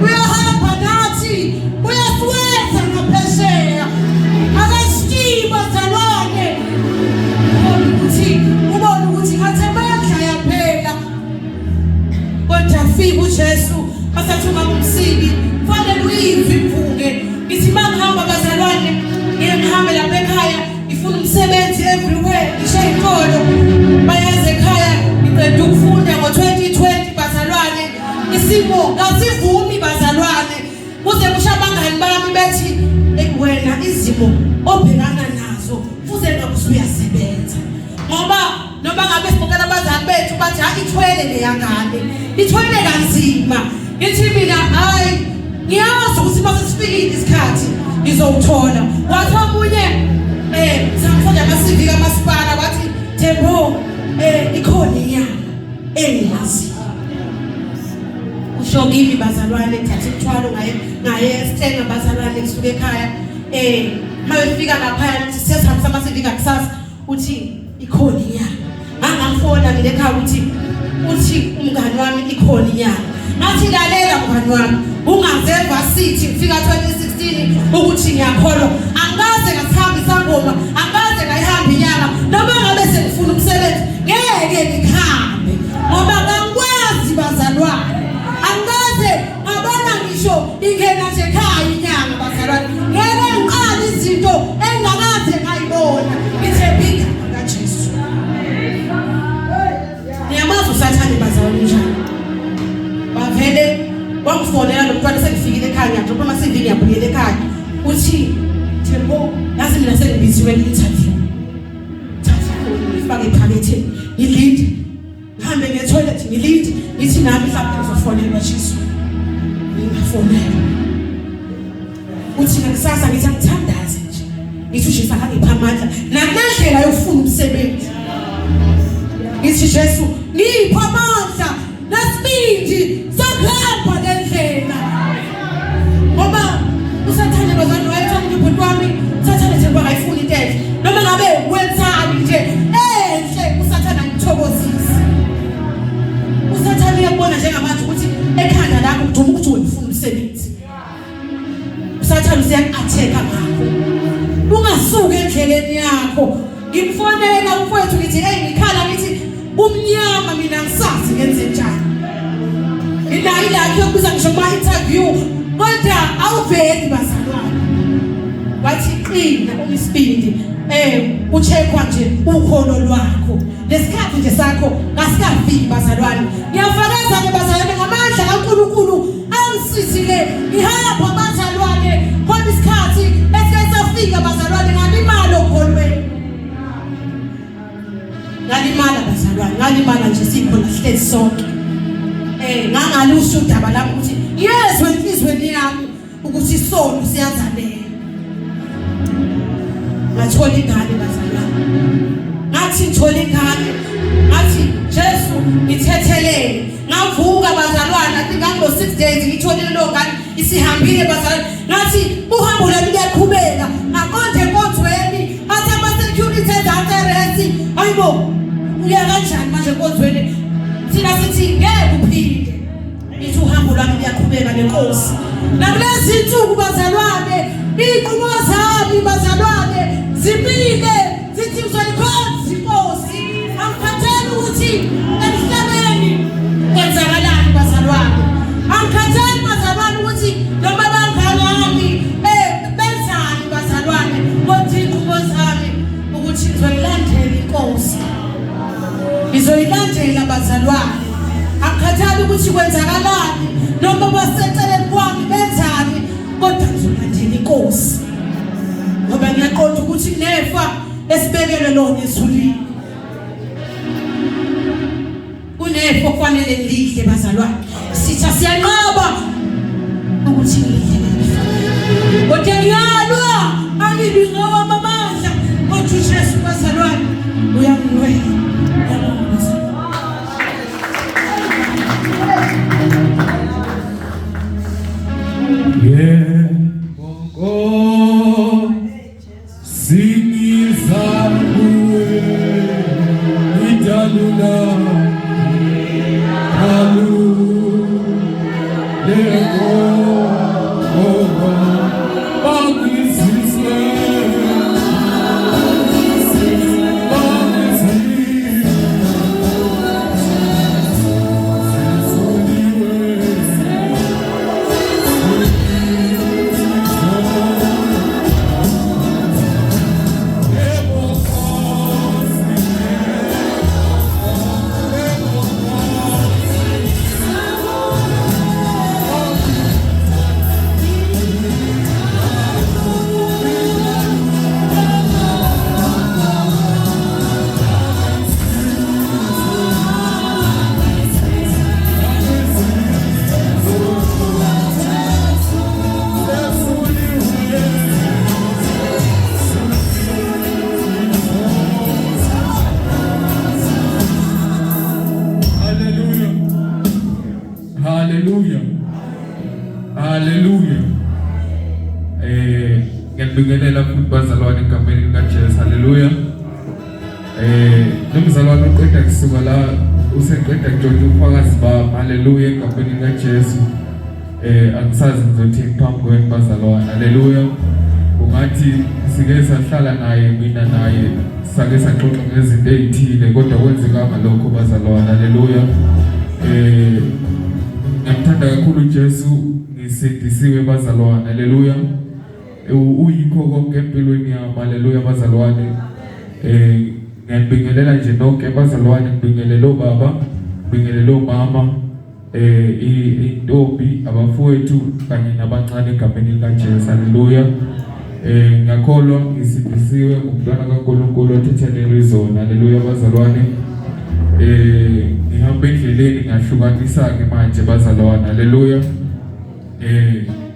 uyahamba nathi uyasiweza ngaphesheya akasithi bazalwane ubona ukuthi ngathi amandla yaphela kodwa fika uJesu asathuma Msibi fanele uyizwe ivuke ngithi mangihamba bazalwane ngihambe lapha ekhaya ngifuna umsebenzi everywhere ngisho inkolo bayaze ekhaya ngiqeda ukufunda ngo-2020 bazalwane isimo ngasivumi bazalwane kuze kusha abangani bami bethi wena izimo obhekana nazo fuze ngakusuyasebenza ngoba noma ngabe sibukela abazali bethu bathi ithwele leyangane ithwele kanzima. Ngithi mina hayi ngiyazi ukuthi masesifikile isikhathi ngizowuthola. Wathi omunye sangifunda ama-CV kamasipala wathi Thembo ikhona inyanga engiyazi. Usho kimi bazalwane thatha imthwalo ngaye esithenga bazalwane kusuka ekhaya mawefika laphaya uthi sesihambisa ama-CV kakusasa uthi ikhona inyanga. Ngangangifona mina ekhaya uthi umngani wami ikhona inyanga. Ngathi lalela mngani wami ungazeva sithi ngifika 2016 ukuthi ngiyakholwa angaze ngasihamba isangoma angaze ngayihamba inyanga noma ngabe sengifuna umsebenzi ngeke ngikhambe ngoba ngangikwazi bazalwane angaze ngabona ngisho ingena nje ekhaya inyanga bazalwane ngeke ngiqale izinto engakaze ngayibona ngithembile kaJesu. Niyamazi usathane bazalwane njani bavele wangifonela lo mntwana sengifikile ekhaya ngiyadropa ama-CV ngiyabuyela ekhaya uthi Thembo yazi mina sengibiziwe ku-interview thatha ngifake ephaketheni ngilinde ngihambe nge-toilet ngilinde ngithi nami mhlawumbe ngizofonelwa Jesu ngingafonelwa uthi ngakusasa ngithi angithandaze nje ngithi uJesu akangipha amandla nakulendlela yokufuna umsebenzi ngithi Jesu ngipha amandla nasibindi sokuhamba lendlela ngoba usathane bazalwane wayethanda ubhuti wami usathane nje ngayifuni into enhle noma ngabe wenzani nje enhle usathane ngithokozisa usathane uyabona njengamanje ukuthi ekhanda lakho kuduma ukuthi wena umsebenzi usathane usiya-atheka ngakho ungasuki endleleni yakho. Ngimfonela umfowethu ngithi ngikhala ngithi umnyama mina ngisazi ngenze njani inayi lakhe yokuza ngisho ama-interview kodwa awuveli bazalwane wathi qina uMsibindi ucheckwa nje ukholo lwakho lesikhathi nje sakho ngasikafiki bazalwane. Ngiyafakaza ke bazalwane ngamandla kaNkulunkulu angisizile ngihamba bazalwane khona isikhathi esesafika bazalwane ngalimala okholweni. Ngalimala bazalwane, ngalimala nje sikhona sihlezi sonke. Ngangalusho udaba lami ukuthi yezwe enhlizweni yami ukuthi isono siyazalela. Ngathola ingane bazalwane. Ngathi ngithola ingane, ngathi Jesu ngithethelele. Ngavuka bazalwane, athi ngango 6 days ngitholile lo ngane isihambile bazalwane. Ngathi uhambo lami luyaqhubeka. Aqonde enkonzweni, athi ama security arrest. Hayibo, uya kanjani manje enkonzweni? Thina sithi ngeke uphinde. Ithi uhambo lami luyaqhubeka nenkosi. Nakulezi insuku bazalwane, iqhumo zami bazalwane zimile zithi uzoyikhonza inkosi. Angikhathali ukuthi emhlabeni kwenzakalani bazalwane. Angikhathali bazalwane ukuthi noma bangangami benzani bazalwane. Kodwa iqhumo zami ukuthi ngizoyilandela inkosi. Ngizoyilandela bazalwane. Angikhathali ukuthi kwenzakalani noma baseceleni kwami benzani, kodwa ngizolandela inkosi. Ngoba ngiyaqonda ukuthi nefa esibekelwe lona ezulwini. Kunefa kufanele lidle bazalwane. Sitha siyanqaba ukuthi lidle. Kodwa ngiyalwa angibi ngawama amandla kodwa uJesu bazalwane uyangwela. Ngiyabingelela futhi bazalwane egameni likaJesu. Haleluya. Nomzalwane uqeda kusuka la useqeda kujona ubufakazi bami. Haleluya egameni likaJesu. Angisazi ngizothini phambi kwenu bazalwane. Haleluya. Ungathi sike sahlala naye mina naye sake saxoxa ngezinto ezithile kodwa kwenzekanga lokho bazalwane. Haleluya. Ngiyamthanda kakhulu uJesu, ngisindisiwe bazalwane. Haleluya. Uyikho konke empilweni yami. Haleluya bazalwane. Ngiyabingelela nje nonke bazalwane, ngibingelela obaba, ngibingelela omama, intombi, abafowethu kanye nabancane egameni likaJesu. Haleluya. Ngiyakholwa ngisindisiwe ngumntwana kaNkulunkulu othethelele izona. Haleluya bazalwane. Ngihamba endleleni ngahlukanisa-ke manje bazalwane. Haleluya.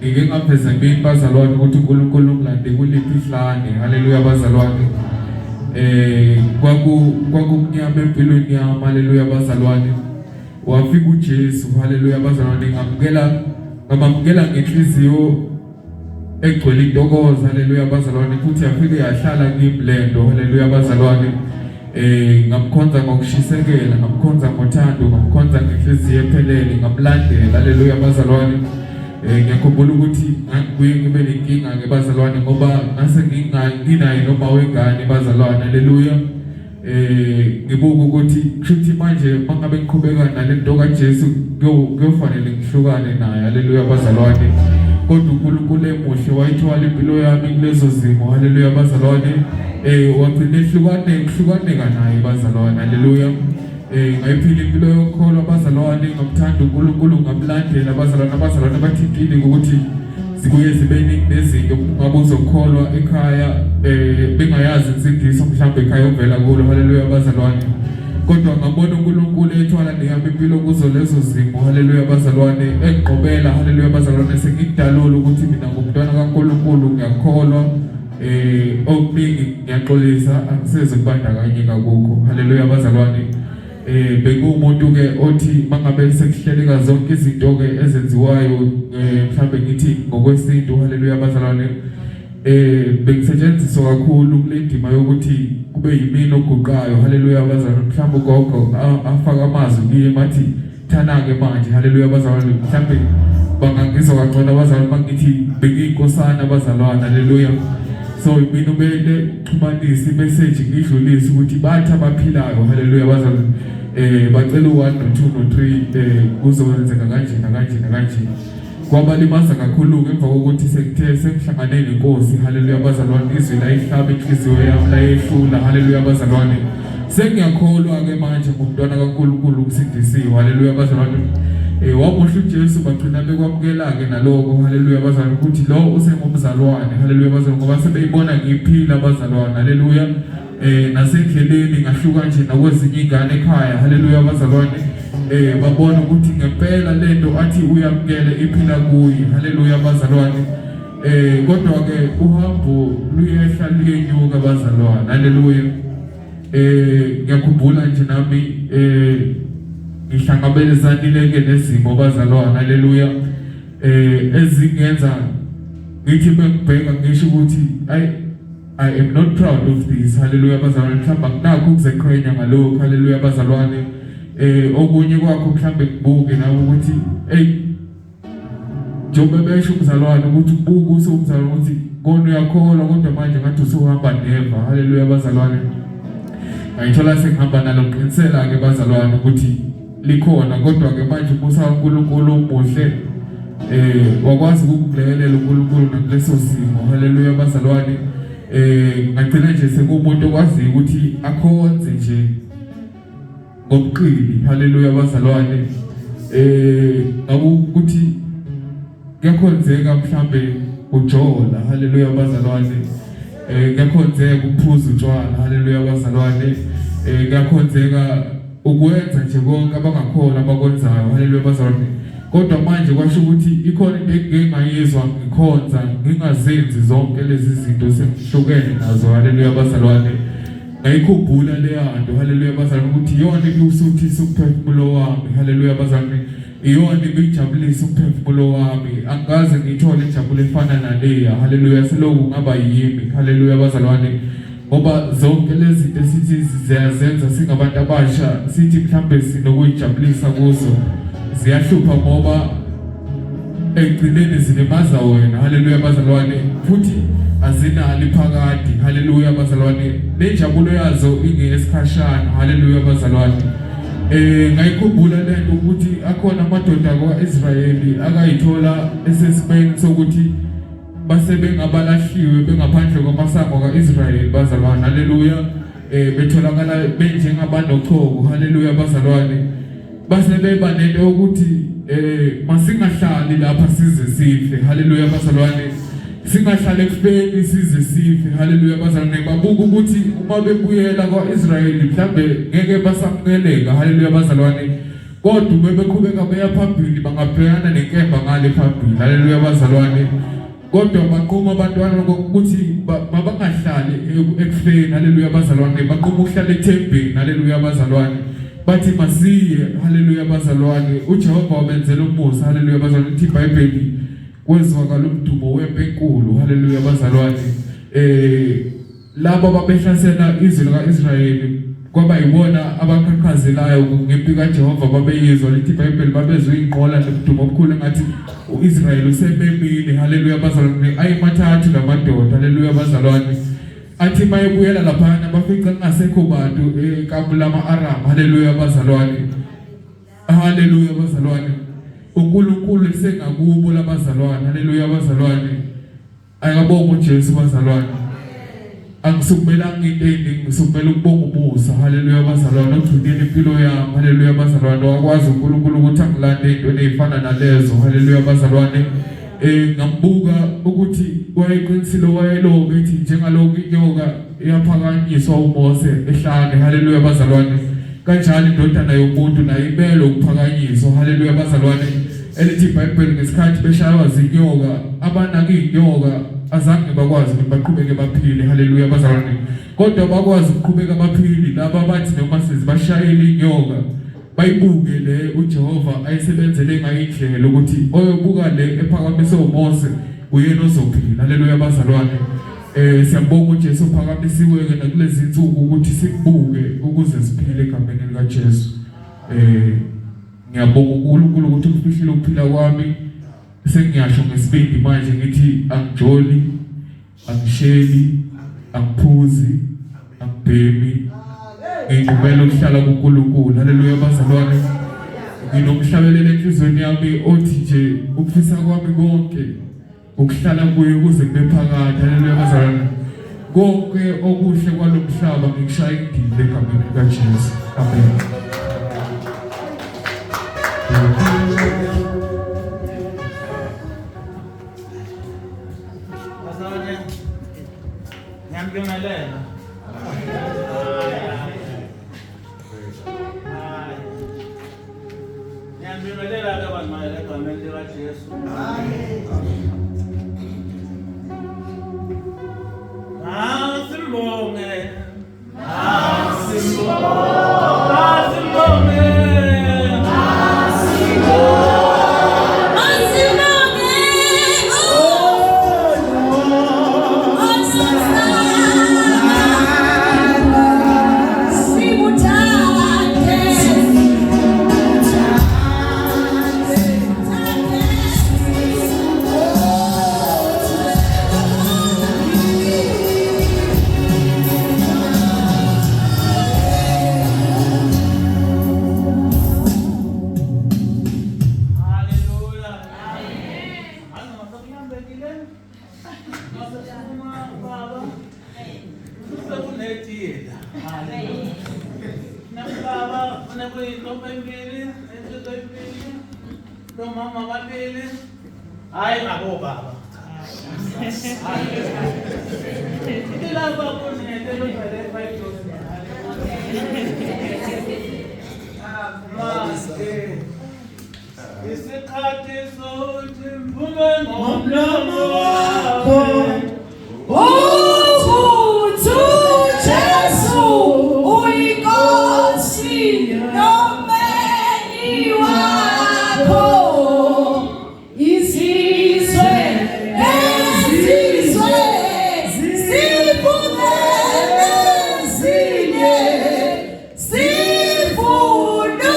Ngike ngapheza kimi bazalwane ukuthi uNkulunkulu ungilande kuliphi ihlane. Haleluya bazalwane. Kwakumnyama empilweni yami. Haleluya bazalwane. Wafika uJesu. Haleluya bazalwane. Ngamamukela ngenhliziyo egcwele intokozo. Haleluya bazalwane. Futhi yafike yahlala kimi lento. Haleluya bazalwane. Ngamkhonza ngokushisekela, ngamkhonza ngothando, ngamkhonza ngenhliziyo ephelele, ngamlandela. Haleluya bazalwane. Ngiyakhumbula ukuthi ngibuye ngibe nenkinga ngebazalwane ngoba ngase nginayo noma wengane bazalwane. Haleluya. Ngibuka ukuthi kushuthi manje mangabe ngiqhubeka nalento kaJesu kuyofanele ngihlukane naye. Haleluya bazalwane. Kodwa uNkulunkulu emuhle wayithwala impilo yami kulezo zimo. Haleluya bazalwane. Wagcina ehlukaneka naye bazalwane. Haleluya. Ngayiphila impilo yokholwa bazalwane, ngamthanda uNkulunkulu, ngamlandela bazalwane. Abazalwane bathintile ukuthi sibuye zibe nezinto ngabuzokholwa ekhaya bengayazi insindiso mhlawumbe ekhaya ovela kulo haleluya bazalwane kodwa ngabona uNkulunkulu ethwala neyami impilo kuzo lezo zimo haleluya bazalwane eqobela haleluya bazalwane sengidalula ukuthi mina ngumntwana kaNkulunkulu ngiyakholwa okuningi ngiyaxolisa angiseze kubandakanyeka kukho haleluya bazalwane bekumuntu ke othi mangabe sekuhleleka zonke izinto ke ezenziwayo mhlawumbe ngithi ngokwesintu haleluya bazalwane bengisetshenziswa kakhulu kule ndima yokuthi kube yimini oguqayo haleluya bazalwane mhlawumbe ugogo afaka amazwi kiye mathi thana ke manje haleluya bazalwane mhlawumbe bangangizwa kangcono bazalwane mangithi bengiyinkosana bazalwane haleluya so mina ubele xumanisa imessage ngidlulisa ukuthi bathi abaphilayo haleluya bazalwane bacela u1 no2 no3 kuzokwenzeka kanje nakanje kwabalimaza kakhulu ngemva kokuthi sekuthe sekuhlangane nenkosi haleluya bazalwane izwi la ihlaba inhliziyo yami la yehlula haleluya bazalwane sengiyakholwa ke manje ngumntwana kaNkulunkulu ukusindisiwe haleluya bazalwane wamuhla uJesu bagcina bekwamukela ke naloko haleluya bazalwane ukuthi lo usengumzalwane haleluya bazalwane ngoba sebeyibona ngiphila bazalwane haleluya nasendleleni ngahluka nje nakwezinye ingane ekhaya haleluya bazalwane babona ukuthi ngempela lento athi uyamkele iphila kuyi haleluya bazalwane kodwa ke uhambo luyehla liyenyuka bazalwane haleluya ngiyakhumbula nje nami ngihlangabezanile ke nezimo bazalwane haleluya ezingenza ngithi bengibheka ngisho ukuthi I am not proud of this haleluya bazalwane mhlamba kunakho ukuzeqhenya ngalokho haleluya bazalwane okunye kwakho mhlambe kubuke nawe ukuthi njobe besho umzalwane ukuthi ubuke usomzalwane ukuthi ngone uyakholwa kodwa manje ngathi usuhamba never haleluya bazalwane ngayithola sengihamba naloqinisela ke bazalwane ukuthi likhona kodwa ke manje umusa kaNkulunkulu omuhle wakwazi ukukulekelela uNkulunkulu nakuleso simo haleluya bazalwane ngagcina nje sekumuntu okwazi ukuthi akhonze nje ngobuqili haleluya bazalwane ngabukuthi kuyakhonzeka mhlambe ujola haleluya bazalwane kuyakhonzeka ukuphuza utshwala haleluya bazalwane kuyakhonzeka ukwenza nje konke abangakholwa abakwenzayo haleluya bazalwane kodwa manje kwasho ukuthi ikhona into engingayizwa ngikhonza ngingazenzi zonke lezi zinto sengihlukene nazo haleluya bazalwane ngayikhumbula le yanto haleluya bazalwane ukuthi iyona ikusuthisa umphefumulo wami haleluya bazalwane iyona ikujabulisa umphefumulo wami angaze ngithole injabulo efana naleya haleluya selokhu ngaba yimi haleluya bazalwane ngoba zonke lezi zinto sithi ziyazenza singabantu abasha sithi mhlambe sinokujabulisa kuzo ziyahlupha ngoba ekugcineni zinemaza wena haleluya bazalwane futhi azinali phakade haleluya bazalwane nenjabulo yazo ingesikhashana haleluya bazalwane ngayikhumbula lento ukuthi akhona amadoda kwaIsrayeli akayithola esesimeni sokuthi basebengabalahliwe bengaphandle kwamasango kaIsrayeli bazalwane haleluya betholakala benjengabanochoko haleluya bazalwane basebeba nento ukuthi masingahlali lapha size sife haleluya bazalwane singahlale kufeni size sife haleluya bazalwane babuka ukuthi uma bebuyela kwaIsrayeli mhlambe ngeke basamkeleka haleluya bazalwane kodwa bebeqhubeka beya phambili bangabhekana nenkemba ngale phambili haleluya bazalwane kodwa baqhuma abantwana ukuthi mabangahlali ekufeni haleluya bazalwane baqhuma ukuhlala ethembeni haleluya bazalwane bathi masiye haleluya bazalwane uJehova wabenzela umusa haleluya bazalwane ithi iBhayibheli kwezwakala umdumo wempi enkulu haleluya bazalwane laba babehlasela izwe likaIsrayeli kwaba yibona abakhakhazelayo ngempi kaJehova babeyizwa lithi iBhayibheli babezwe inqola nomdumo omkhulu ngathi uIsrayeli usebemile haleluya bazalwane ayimathathu lamadoda haleluya bazalwane athi mayebuyela lapha bafica kungasekho bantu ekambu lama-Aram haleluya bazalwane haleluya bazalwane uNkulunkulu sengakubo labazalwane haleluya bazalwane ayabonga uJesu bazalwane angisukumelanga into eningi ngisukela ukubonga umusa haleluya bazalwane ogcinile impilo yami haleluya bazalwane wakwazi uNkulunkulu ukuthi angilande into ezifana nalezo haleluya bazalwane ngambuka ukuthi wayeqinisile wayelobe ethi njengalokho inyoka iyaphakanyiswa uMose ehlane. Haleluya bazalwane. Kanjalo indodana yomuntu nayo imele ukuphakanyiswa. Haleluya bazalwane. Elithi iBhayibheli ngesikhathi beshaywa zinyoka abanaki inyoka azange bakwazi ukuthi baqhubeke baphile. Haleluya bazalwane. Kodwa bakwazi ukuqhubeka baphile laba bathi noma sezibashayela inyoka bayibuke le uJehova ayisebenzele ngayo indlela ukuthi oyobuka le ephakamise uMose uyena ozophila. Haleluya bazalwane. Siyabonga uJesu phakamisiwe ke nakulezi insuku ukuthi sibuke ukuze siphile egameni likaJesu. Ngiyabonga uNkulunkulu ukuthi ufihlile ukuphila kwami. Sengiyasho ngesibindi manje ngithi angijoli, angisheli, angiphuzi, angibhemi. Ngicela ukuhlala kuNkulunkulu. Haleluya bazalwane. Nginomhlabelelo enhlizweni yami othi nje ukufisa kwami konke ukuhlala kuye ukuze kube phakade. Haleluya bazalwane. Konke okuhle kwalomhlaba ngikushaya indile egameni likaJesu. Amen. Bazalwane, ngiyambingelela. Ngiyambingelela ke bazalwane egameni likaJesu. Amen. Asimbonge. Ay, abo baba. Ila baba kunete lo pare pai to. Isikhathi sokuthi mvume ngomlomo wakho. Uthu Jesu uyinkosi nomeli wakho. Izizwe sifune ezinye sifuna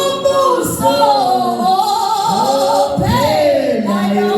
ubuso ophelayo.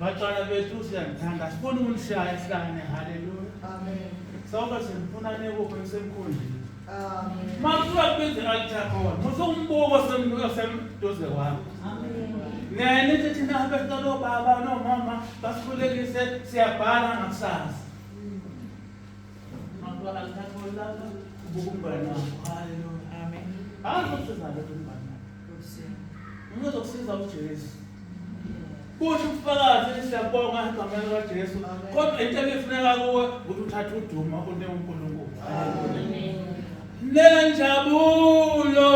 Bacala bethu siyathanda sifuna ukunishaya ehlane. Haleluya. Amen. Sonke simfuna nebukho emsemkhundini. Amen. Makuthiwa kubiza i-altar call, musumbuko semduze wakho. Amen. Niyanithi thina abesitolo baba nomama basikhulekise siyabhala ngakusasa. Makuthiwa altar call lapha ubuka umbani wakho. Haleluya. Amen. Akusiza lokho umbani wakho. Uzokusiza uJesu. Kusho ubufakazi siyabonga egameni likaJesu. Kodwa into ebifuneka kuwe ukuthi uthathe uduma une uNkulunkulu. Nenjabulo.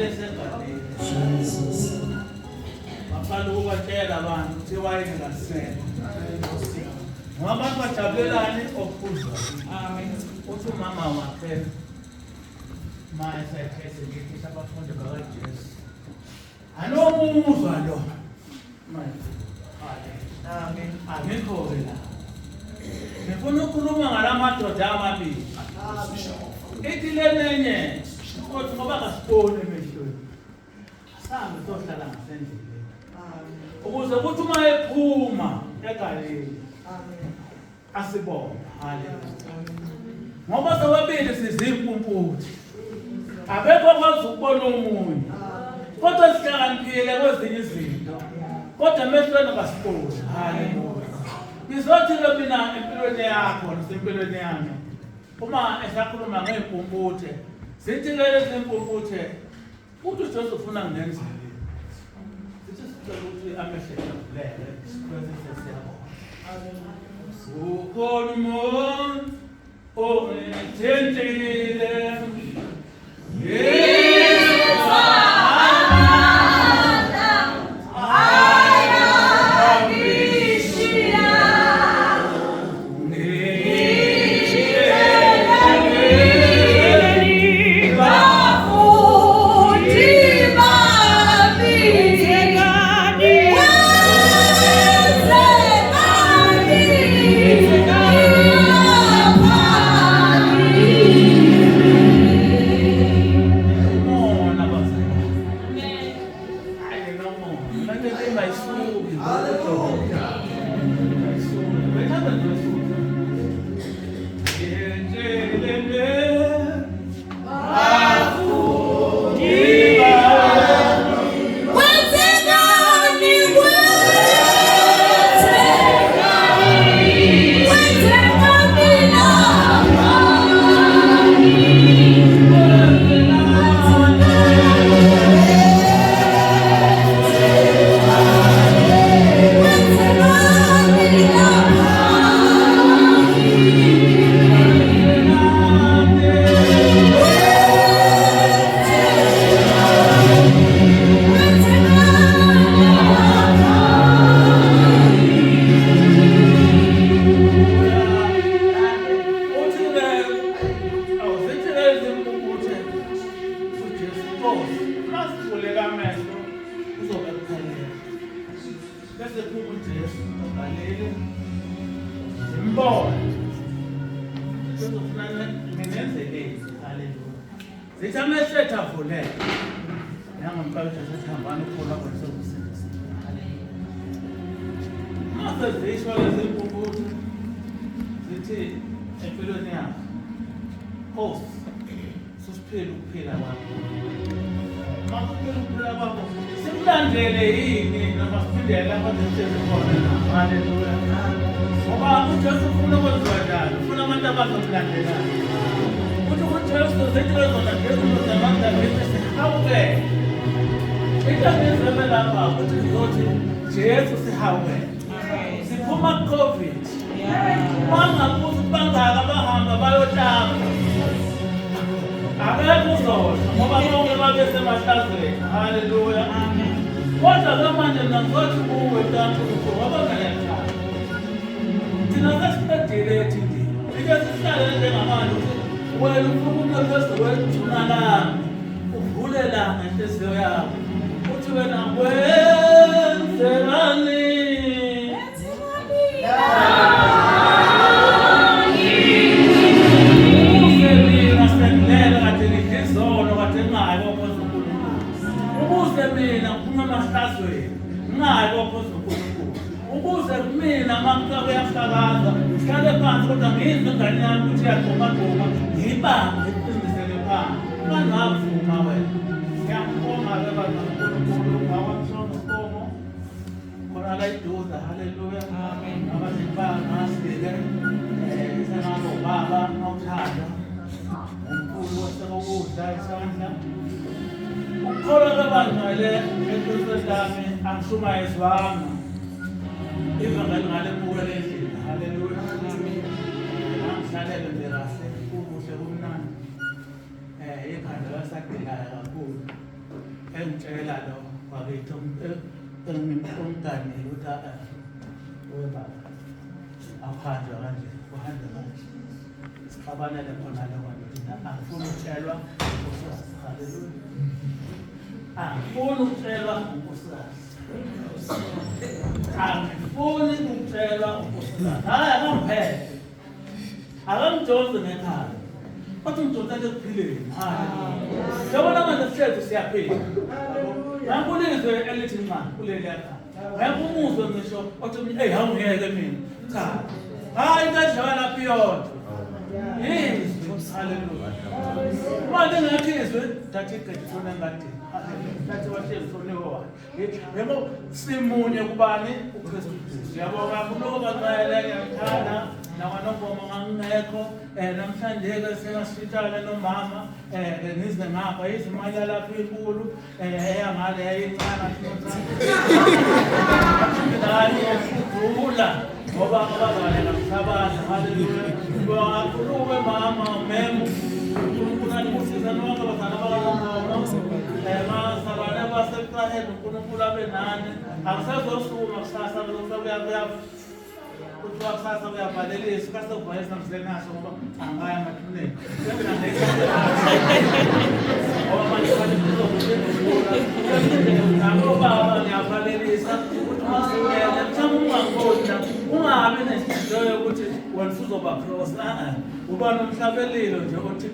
esengadini. Jesus. Baqala ukubatshela abantu ukuthi wayini ngasela. Ngoba abantu bajabulelani okuphuzwa. Amen. Uthi umama wakhe manje sekhethe ngithi abafundi bakaJesu. Anomuzwa lo. Manje. Amen. Angekho la. Ngifuna ukukhuluma ngalamadoda amabili. Ithi lenenye kodwa ngoba kasibone emehlweni. Asambe sohlala ngasendleleni. Ukuze kuthi uma ephuma eGalile. Amen. Asibone. Haleluya. Ngoba sobabili sizimpumputhe. Abekho kwazi ukubona umunye. Kodwa sihlakaniphile kwezinye izinto. Kodwa emehlweni kasibone. Haleluya. Ngizothi ke mina empilweni yakho nasempilweni yami. Uma esakhuluma ngezimpumputhe, sithi ke lezi impumputhe uthi uJesu ufuna ngenzele. Sithi sicela ukuthi amehlele kulele sikwenzise siyabona. Amen. Ukhona umuntu ongethentile. engitshela lo wakithi umngane ukuthi weba aphandle kanje uhamba kanje sixabanele khona lokho thina angifuni ukutshelwa unkosikazi haleluya angifuni ukutshelwa unkosikazi angifuni ukutshelwa unkosikazi hayi akamphele akamjonze ngekhaya kodwa umjonze ekuphileni haleluya yabona manje sihlezi siyaphila Ngakubulizwe elithi nxa kuleli yakha. Ngakubuzwe ngisho othi hey awungeke mina. Cha. Hayi kadlala lapha yodwa. Yes, hallelujah. Manje ngathizwe thathi igcifuna ngadi. Thathi wahlezi sonewa. Yebo simunye kubani uKristu. Siyabonga kunoba bancayeleke ngithanda nawanongoma ngangekho namhlanje ke sengasithala nomama ngizwe ngapha izimali lapha inkulu eyangale yayincane ngidala ngoba abazali namhlabaza haleluya ngiyakulume mama memo uNkulunkulu usiza nonke abazali abalongoma masabane baseqhahe uNkulunkulu abenani akusazosuma kusasa lokuya ukuthi wakusasa uyabhalelisa kasevayisa msenaso ngoba angaya mathuneni ngoba manje nabo baba ngiyabhalelisa ukuthi masiyele mthamo ungangona ungabi nesizwe ukuthi wena uzoba cross uba nomhlabelilo nje ukuthi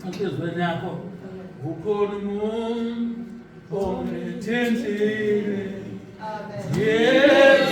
inhlizweni yakho ukhona umuntu ongithenzile yes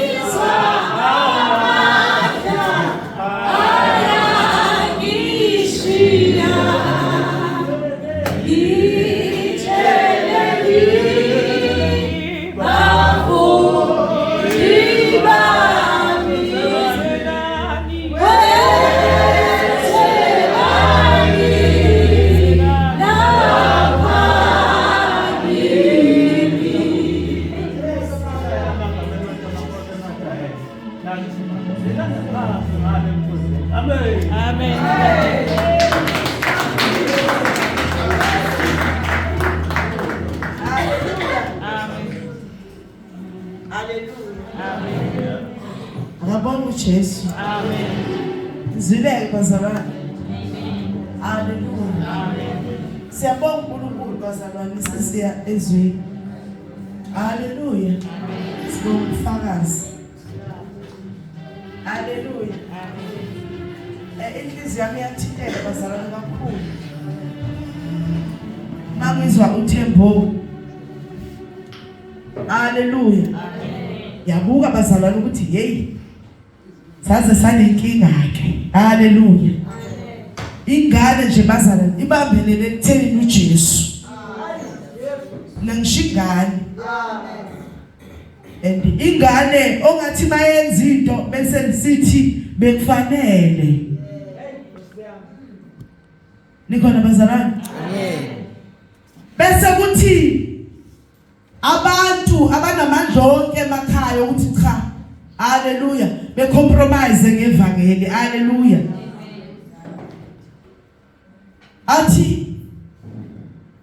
Jesu. Amen. Zileke bazalwane. Amen. Hallelujah. Amen. Siyabonga uNkulunkulu bazalwane sisiya ezweni. Hallelujah. Amen. Sibonga ubufakazi. Hallelujah. Amen. Inhliziyo yami iyathinteka bazalwane kakhulu. Mangizwa uThembo. Hallelujah. Amen. Yabuka bazalwane ukuthi hey saze sanenkinga ke. Hallelujah. Ingane nje bazalwane ibambelele ekutheni uJesu. Nangishingane. And ingane ongathi mayenza into bese lisithi bekufanele. Nikhona bazalwane? Bese kuthi abantu abanamandla onke emakhaya ukuthi cha. Hallelujah. Be compromise ngevangeli. Hallelujah. Athi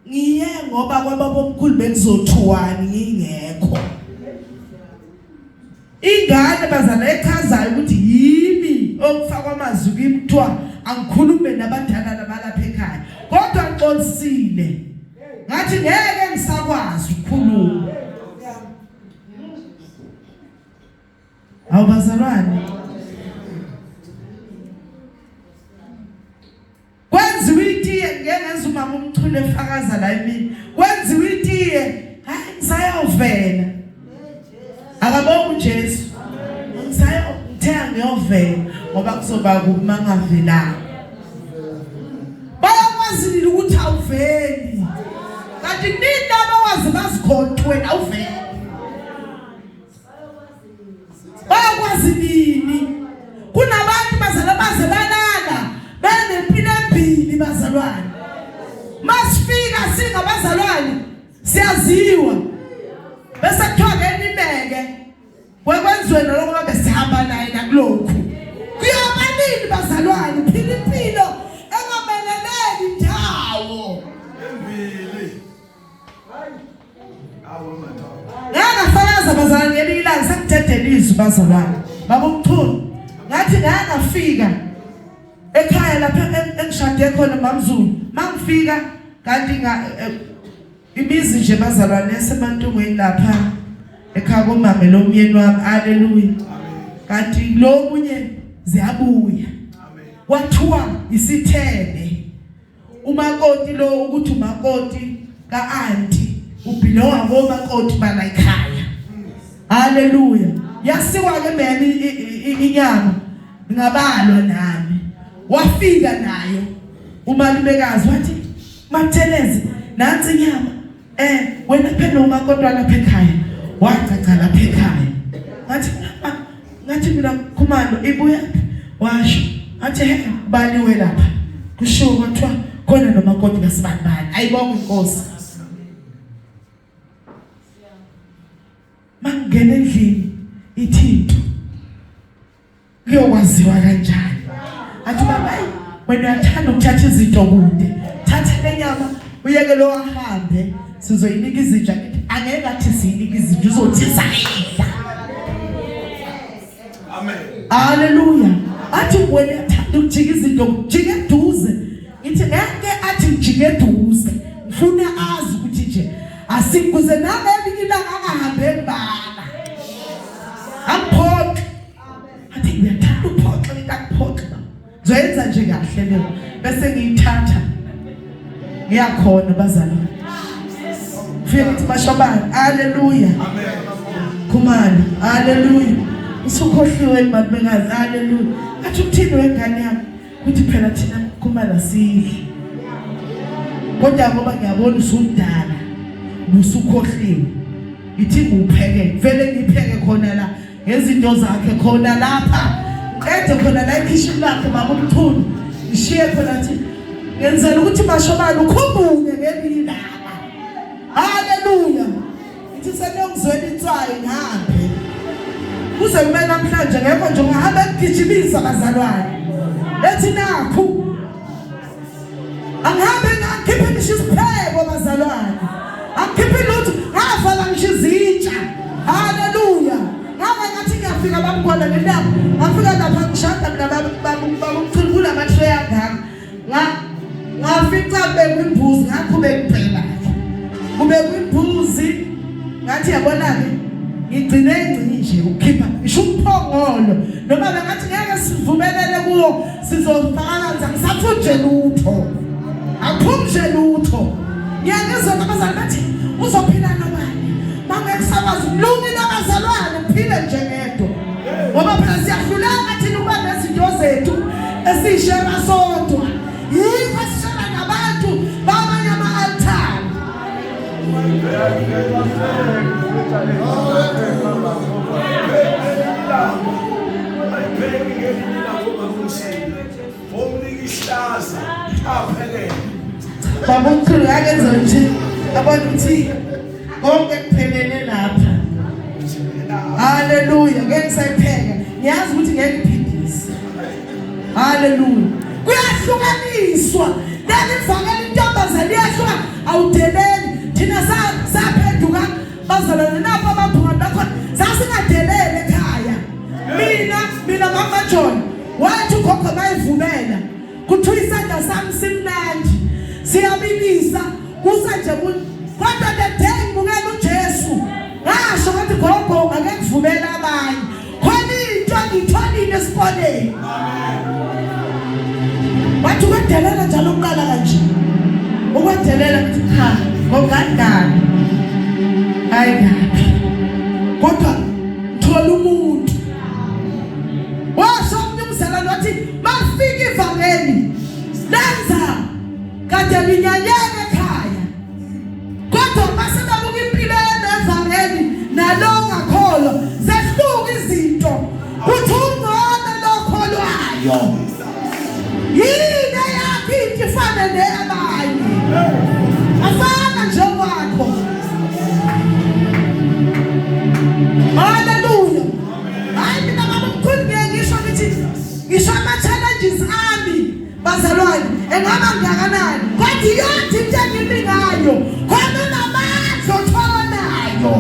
ngiye ngoba kwababa omkhulu bekuzothuwani ngingekho. Ingane bazana echazayo ukuthi yimi okufakwa amazwi kuthiwa angikhulume nabadala nabalapha ekhaya. Kodwa ngiqonisile. Ngathi ngeke ngisakwazi ukukhuluma. Awubazalwane. Kwenziwa itiye ngenza umama umchule efakaza la emini. Kwenziwa itiye hayi ngisayovela. Akabonga uJesu. Ngisayothenga ngiyovela ngoba kuzoba kuma ngavelanga. Bayakwazi ukuthi awuveli. Kanti nini abawazi bazikhonto wena awuveli. Bayakwazi nini? Kunabantu bazalwa baze balala benempilo embili bazalwane. Masifika singabazalwane siyaziwa. Bese kuthiwa nibeke kwekwenziwe lokho besihamba naye nakulokhu. Kuyabanini bazalwane phila impilo engameleleki indawo. Embili. ngelinye ilanga sekuthethe izwi bazalwane. Baba uMthuni, ngathi ngafika ekhaya lapha engishade khona mamZulu. Mangifika kanti imizi nje bazalwane esemantungweni lapha ekhaya komama lo myeni wami. Haleluya. Kanti lo munye ziyabuya. Kwathiwa isithebe. Umakoti lo ukuthi umakoti kaanti ubhilowa ngomakoti bala ekhaya. Haleluya. Yasiwa ke mina inyama ngabalwa nami. Wafika nayo umalumekazi wathi Mathelezi nansi inyama wena phela umakoti lapha ekhaya. Wacaca lapha ekhaya. Ngathi mina khumalo ibuya washo athi baniwe lapha kusho kwathiwa khona nomakoti kasibani. Ayibonga inkosi. Mangena endlini ithinto kuyokwaziwa kanjani. Athi baba wena uyathanda ukuthatha izinto kude. Thatha lenyama uyeke lo ahambe sizoyinika izinja. Angeke athi siyinika izinja uzothi sayidla. Amen. Haleluya. Athi wena uyathanda ukujika izinto ujike eduze. Ithi ngeke athi ujike eduze. Ngifuna azi ukuthi nje asikuze nami ilanga angahambe ebala. Amphoqa. Athi uyathanda ukuphoqa ngakuphoqa. Zoyenza nje kahle lelo. Bese ngiyithatha. Ngiyakhona bazalwane. Fithi bashobana. Haleluya. Amen. Khumalo. Haleluya. Usukhohliwe mabengakazi. Haleluya. Athi uthini wengane yami? Kuthi phela thina khumala sidle. Kodwa ngoba ngiyabona usudala. Usukhohliwe. Ithi upheke. Vele ngipheke khona la. Ngezinto zakhe khona lapha. Qede khona la ekitchen lakhe baba uMthuni. Ishiye khona thi ngenzela ukuthi bashobana ukhumbule ngelinye ilanga. Haleluya. Ithi senongizwela itswayi ngihambe. Kuze kumele namhlanje ngekho nje ungahambe ukugijimisa bazalwane. Lethi nakho. Angihambe ngakhiphe ngisho isipheko bazalwane. Angikhiphe lutho ngavala ngisho izinja. Haleluya. Ngaba ngathi ngiyafika bamkhona ngendawo. Ngafika lapha ngishada mina baba uMthuni amatray angaka. Ngafika bekwimbuzi ngaqhubeka phela. Kube kwimbuzi ngathi yabona ke ngigcine nje ukhipha isho umphongolo noma ngathi ngeke sivumelele kuwo sizofaka ngisafunje lutho aphumje lutho ngiyangizwa abazalwane bathi uzophila nobani mangekusakaza umlungu nabazalwane uphile nje ngedwa ngoba phela siyahluleka thina ukuba nezinto zethu esishera sodwa yikho sishera nabantu bamanye ama-altari. Baba uMthuni akenza nje abona ukuthi konke kuphelele lapha. Haleluya. Ngeke sayipheka. Ngiyazi ukuthi ngeke iphindise. Haleluya. Kuyahlukaniswa. Leli vangeli intombazane iyahluka awudeleli. Thina saphenduka bazalwane napha abaphuma bakhona sasingadelele ekhaya. Mina mama John wathi ukhokho bayivumela. Kuthiwa isandla sami simnandi. Siyabilisa kusa nje kodwa the day ngibukela uJesu. Ngasho ngathi gogo ngeke kuvumela abanye. Khona into ngitholile esikoleni. Wathi ukwedelela njalo uqala kanje. Ukwedelela kuthi cha ngokandana. Hayi ngaphi. Kodwa thola umuntu. Washo umnumzana wathi bafika ivangeli. Lenza kade minyanyeke ekhaya. Kodwa basebabuka impilo yevangeli nalo ngakholwa sehluka izinto. Kuthi ungona lokholwayo. Yini yakhe ifana neyabanye. Afana nje wakho. Haleluya. Hayi mina baba uMthuni ngisho ukuthi ngisho ama-challenges ami bazalwane engaba ngakanani kodwa yonke into engimi ngayo khona namandla othola nayo.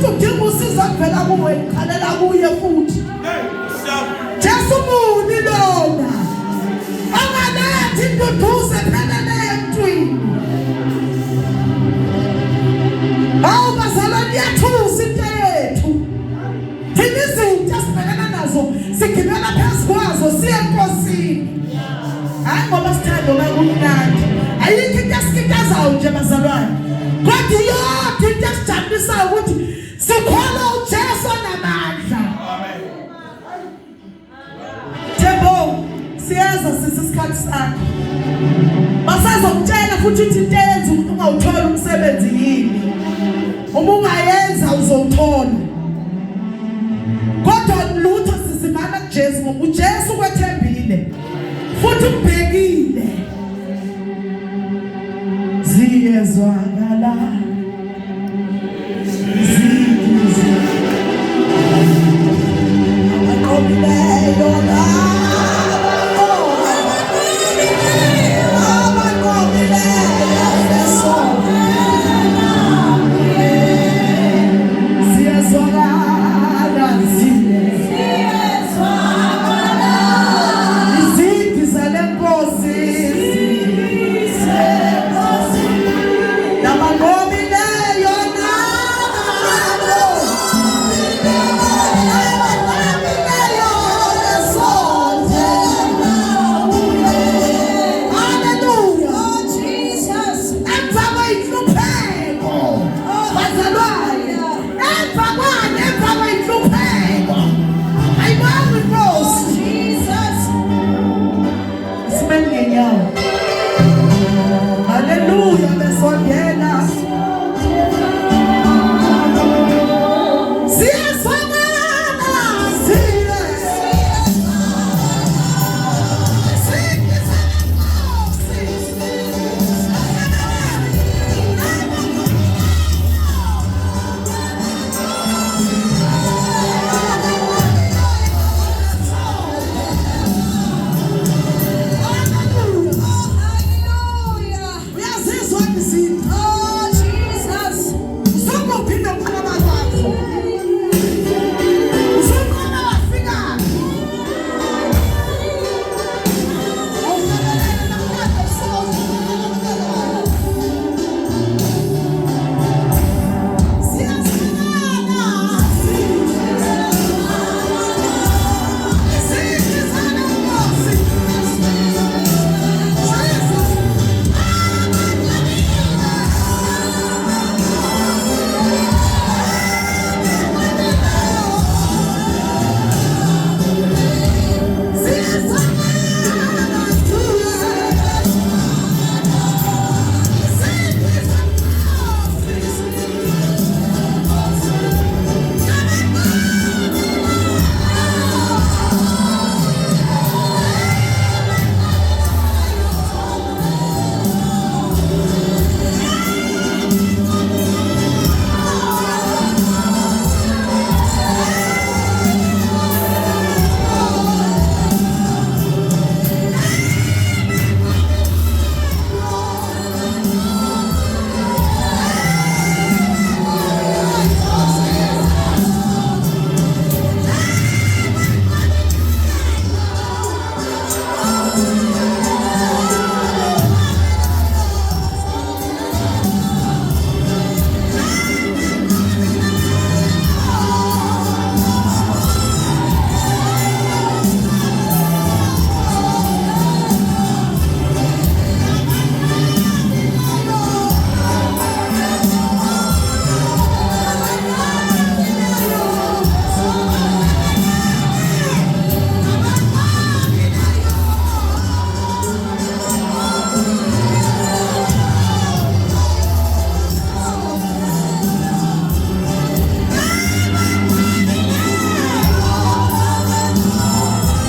futhi udinga usizo kuvela kuwe khalela kuye futhi Jesu muni lona anganathi induduze phelele emntwini awu bazalwane yathusa into yethu thina izinto esibhekana nazo sigibela phezu kwazo siye enkosini hayi ngoba sithando kakumnandi ayikho into esikitazayo nje bazalwane kodwa yonke into esijabulisayo ukuthi sikholwa uJesu namandla Thembo siyaza sisikhathi sakho basazokutshela futhi ukuthi into eyenza umuntu ungawuthola umsebenzi yini uma ungayenza uzowuthola kodwa lutho sizimana kuJesu ngoba uJesu kwethembile futhi